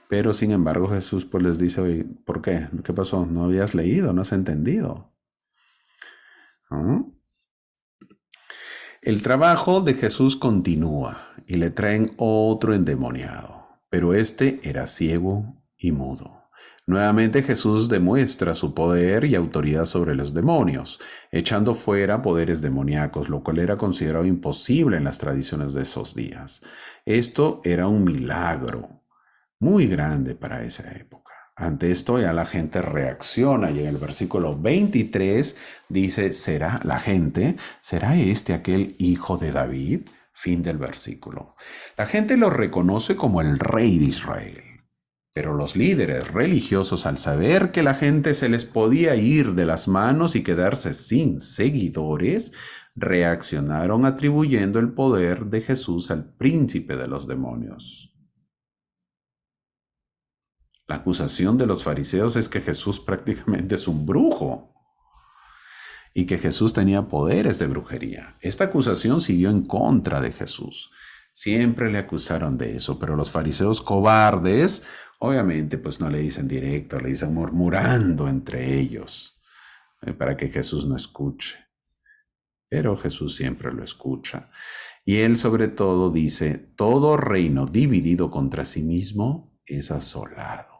Pero sin embargo Jesús pues les dice, oye, ¿por qué? ¿Qué pasó? ¿No habías leído? ¿No has entendido? El trabajo de Jesús continúa y le traen otro endemoniado, pero este era ciego y mudo. Nuevamente Jesús demuestra su poder y autoridad sobre los demonios, echando fuera poderes demoníacos, lo cual era considerado imposible en las tradiciones de esos días. Esto era un milagro muy grande para esa época. Ante esto ya la gente reacciona y en el versículo 23 dice, ¿será este aquel hijo de David? Fin del versículo. La gente lo reconoce como el rey de Israel. Pero los líderes religiosos, al saber que la gente se les podía ir de las manos y quedarse sin seguidores, reaccionaron atribuyendo el poder de Jesús al príncipe de los demonios. La acusación de los fariseos es que Jesús prácticamente es un brujo y que Jesús tenía poderes de brujería. Esta acusación siguió en contra de Jesús. Siempre le acusaron de eso, pero los fariseos cobardes, obviamente, pues no le dicen directo, le dicen murmurando entre ellos, para que Jesús no escuche. Pero Jesús siempre lo escucha. Y él sobre todo dice, todo reino dividido contra sí mismo es asolado.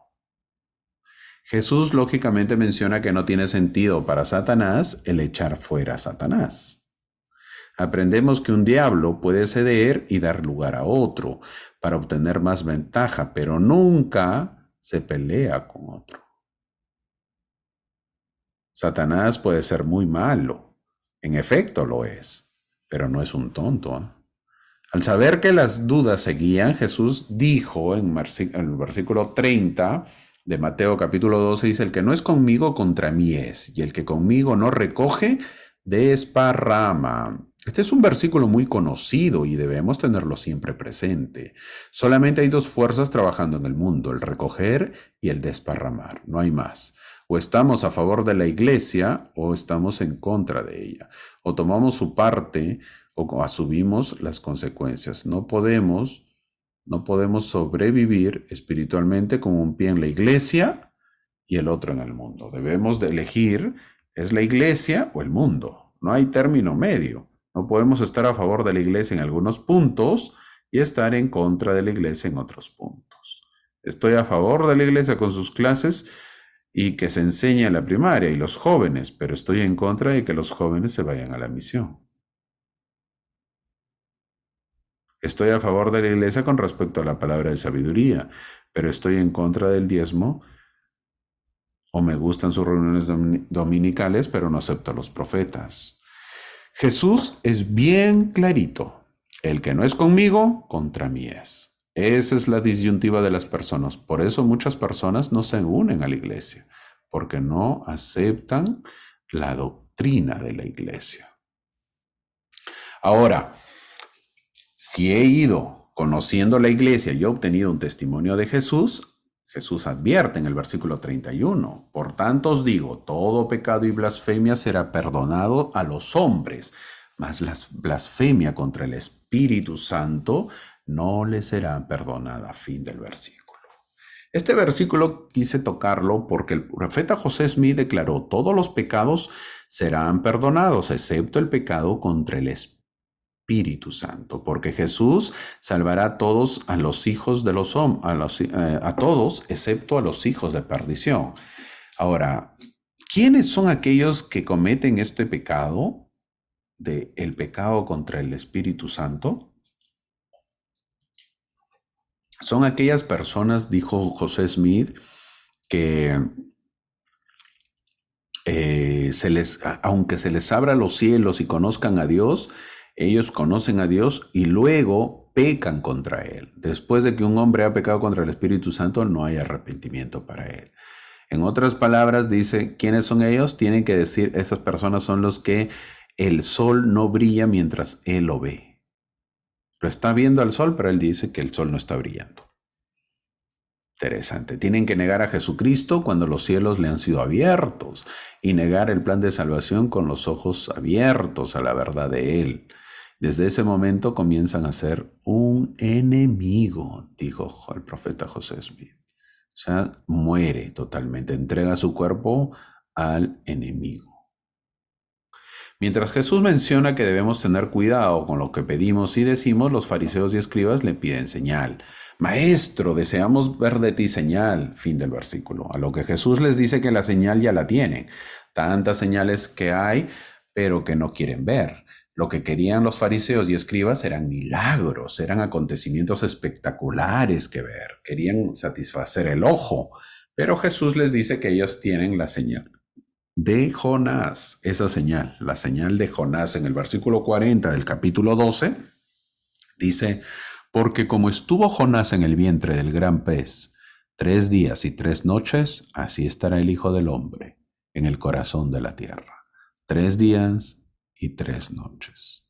Jesús lógicamente menciona que no tiene sentido para Satanás el echar fuera a Satanás. Aprendemos que un diablo puede ceder y dar lugar a otro para obtener más ventaja, pero nunca se pelea con otro. Satanás puede ser muy malo. En efecto lo es, pero no es un tonto, ¿eh? Al saber que las dudas seguían, Jesús dijo en el versículo 30 de Mateo capítulo 12, dice, el que no es conmigo contra mí es, y el que conmigo no recoge, desparrama. Este es un versículo muy conocido y debemos tenerlo siempre presente. Solamente hay dos fuerzas trabajando en el mundo, el recoger y el desparramar, no hay más. O estamos a favor de la iglesia o estamos en contra de ella. O tomamos su parte o asumimos las consecuencias. No podemos sobrevivir espiritualmente con un pie en la iglesia y el otro en el mundo. Debemos de elegir, ¿es la iglesia o el mundo? No hay término medio. No podemos estar a favor de la iglesia en algunos puntos y estar en contra de la iglesia en otros puntos. Estoy a favor de la iglesia con sus clases y que se enseñe en la primaria y los jóvenes, pero estoy en contra de que los jóvenes se vayan a la misión. Estoy a favor de la iglesia con respecto a la palabra de sabiduría, pero estoy en contra del diezmo, o me gustan sus reuniones dominicales, pero no acepto a los profetas. Jesús es bien clarito. El que no es conmigo, contra mí es. Esa es la disyuntiva de las personas. Por eso muchas personas no se unen a la iglesia, porque no aceptan la doctrina de la iglesia. Ahora, si he ido conociendo la iglesia y he obtenido un testimonio de Jesús, Jesús advierte en el versículo 31, por tanto os digo, todo pecado y blasfemia será perdonado a los hombres, mas la blasfemia contra el Espíritu Santo no le será perdonada. Fin del versículo. Este versículo quise tocarlo porque el profeta José Smith declaró, todos los pecados serán perdonados, excepto el pecado contra el Espíritu Santo, porque Jesús salvará a todos a los hijos de los hombres, a todos excepto a los hijos de perdición. Ahora, ¿quiénes son aquellos que cometen este pecado, el pecado contra el Espíritu Santo? Son aquellas personas, dijo José Smith, que aunque se les abra los cielos y conozcan a Dios, ellos conocen a Dios y luego pecan contra Él. Después de que un hombre ha pecado contra el Espíritu Santo, no hay arrepentimiento para él. En otras palabras, dice, ¿quiénes son ellos? Tienen que decir, esas personas son los que el sol no brilla mientras él lo ve. Lo está viendo al sol, pero él dice que el sol no está brillando. Interesante. Tienen que negar a Jesucristo cuando los cielos le han sido abiertos y negar el plan de salvación con los ojos abiertos a la verdad de Él. Desde ese momento comienzan a ser un enemigo, dijo el profeta José Smith. O sea, muere totalmente, entrega su cuerpo al enemigo. Mientras Jesús menciona que debemos tener cuidado con lo que pedimos y decimos, los fariseos y escribas le piden señal. Maestro, deseamos ver de ti señal, fin del versículo. A lo que Jesús les dice que la señal ya la tienen. Tantas señales que hay, pero que no quieren ver. Lo que querían los fariseos y escribas eran milagros, eran acontecimientos espectaculares que ver. Querían satisfacer el ojo, pero Jesús les dice que ellos tienen la señal de Jonás, esa señal, la señal de Jonás en el versículo 40 del capítulo 12, dice, porque como estuvo Jonás en el vientre del gran pez 3 días y 3 noches, así estará el Hijo del Hombre en el corazón de la tierra. 3 días y 3 noches.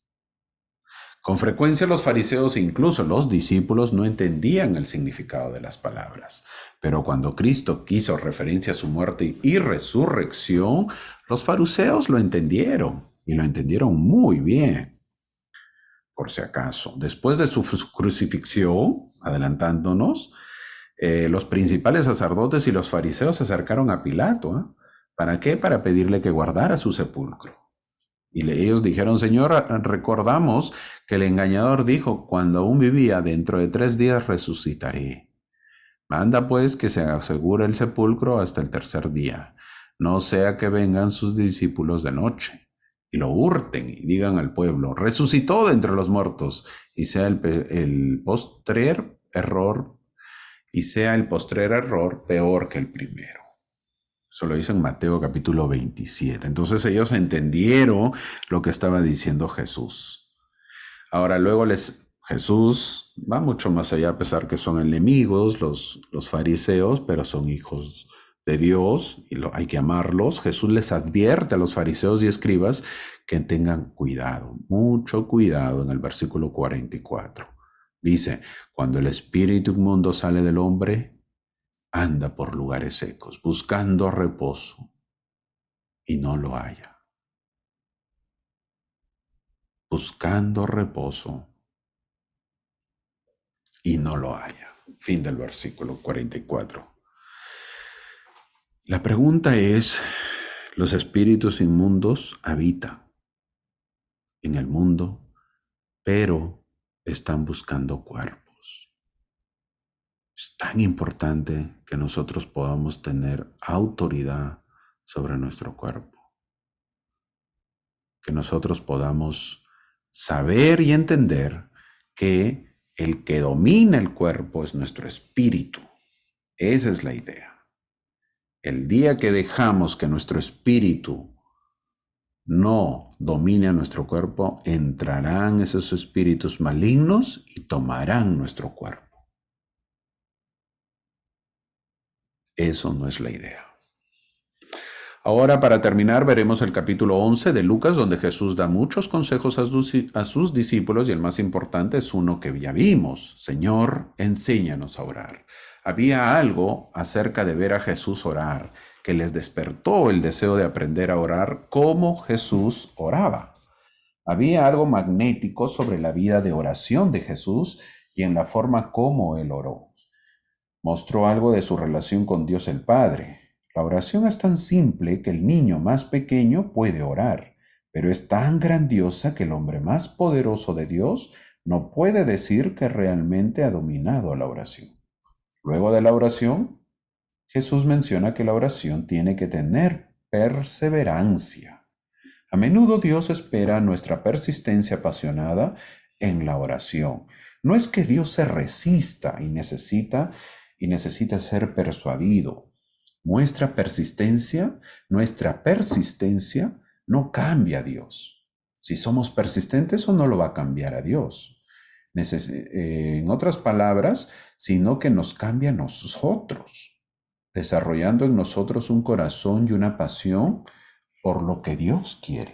Con frecuencia los fariseos e incluso los discípulos no entendían el significado de las palabras, pero cuando Cristo quiso referencia a su muerte y resurrección, los fariseos lo entendieron y lo entendieron muy bien. Por si acaso, después de su crucifixión, adelantándonos, los principales sacerdotes y los fariseos se acercaron a Pilato. ¿Para qué? Para pedirle que guardara su sepulcro. Y ellos dijeron, Señor, recordamos que el engañador dijo, cuando aún vivía, dentro de 3 días resucitaré. Manda pues que se asegure el sepulcro hasta el 3er día, no sea que vengan sus discípulos de noche y lo hurten y digan al pueblo, resucitó de entre los muertos, y sea el postrer error peor que el primero. Eso lo dice en Mateo capítulo 27. Entonces ellos entendieron lo que estaba diciendo Jesús. Ahora luego Jesús va mucho más allá, a pesar que son enemigos los fariseos, pero son hijos de Dios y hay que amarlos. Jesús les advierte a los fariseos y escribas que tengan cuidado, mucho cuidado en el versículo 44. Dice, cuando el espíritu inmundo sale del hombre, anda por lugares secos, buscando reposo y no lo halla. Buscando reposo y no lo haya. Fin del versículo 44. La pregunta es, los espíritus inmundos habitan en el mundo, pero están buscando cuerpos. Es tan importante que nosotros podamos tener autoridad sobre nuestro cuerpo, que nosotros podamos saber y entender que el que domina el cuerpo es nuestro espíritu. Esa es la idea. El día que dejamos que nuestro espíritu no domine a nuestro cuerpo, entrarán esos espíritus malignos y tomarán nuestro cuerpo. Eso no es la idea. Ahora, para terminar, veremos el capítulo 11 de Lucas, donde Jesús da muchos consejos a sus discípulos y el más importante es uno que ya vimos. Señor, enséñanos a orar. Había algo acerca de ver a Jesús orar que les despertó el deseo de aprender a orar como Jesús oraba. Había algo magnético sobre la vida de oración de Jesús y en la forma como él oró. Mostró algo de su relación con Dios el Padre. La oración es tan simple que el niño más pequeño puede orar, pero es tan grandiosa que el hombre más poderoso de Dios no puede decir que realmente ha dominado la oración. Luego de la oración, Jesús menciona que la oración tiene que tener perseverancia. A menudo Dios espera nuestra persistencia apasionada en la oración. No es que Dios se resista y necesita ser persuadido. Nuestra persistencia no cambia a Dios. Si somos persistentes, eso no lo va a cambiar a Dios. En otras palabras, sino que nos cambia a nosotros, desarrollando en nosotros un corazón y una pasión por lo que Dios quiere.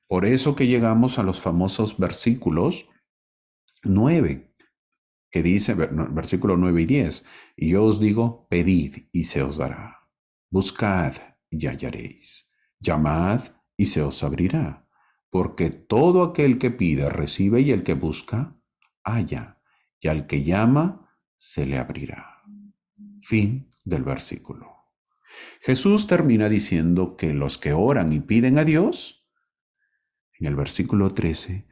Por eso que llegamos a los famosos versículos 9, que dice, versículo 9 y 10, y yo os digo, pedid y se os dará, buscad y hallaréis, llamad y se os abrirá, porque todo aquel que pide recibe y el que busca, halla, y al que llama, se le abrirá. Fin del versículo. Jesús termina diciendo que los que oran y piden a Dios, en el versículo 13,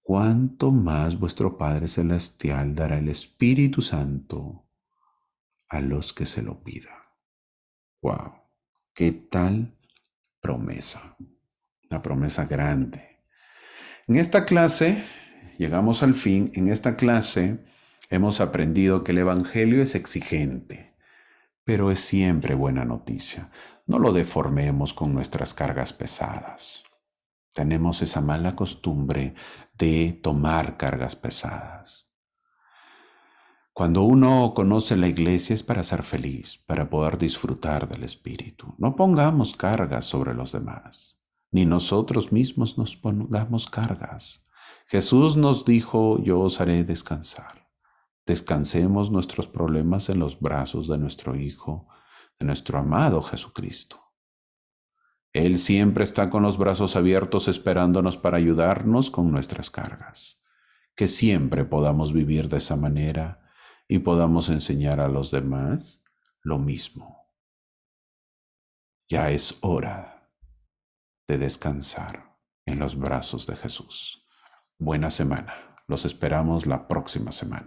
cuánto más vuestro Padre Celestial dará el Espíritu Santo a los que se lo pidan. ¡Wow! ¿Qué tal promesa? Una promesa grande. En esta clase, llegamos al fin, en esta clase hemos aprendido que el Evangelio es exigente, pero es siempre buena noticia. No lo deformemos con nuestras cargas pesadas. Tenemos esa mala costumbre de tomar cargas pesadas. Cuando uno conoce la iglesia es para ser feliz, para poder disfrutar del Espíritu. No pongamos cargas sobre los demás, ni nosotros mismos nos pongamos cargas. Jesús nos dijo, yo os haré descansar. Descansemos nuestros problemas en los brazos de nuestro Hijo, de nuestro amado Jesucristo. Él siempre está con los brazos abiertos esperándonos para ayudarnos con nuestras cargas. Que siempre podamos vivir de esa manera y podamos enseñar a los demás lo mismo. Ya es hora de descansar en los brazos de Jesús. Buena semana. Los esperamos la próxima semana.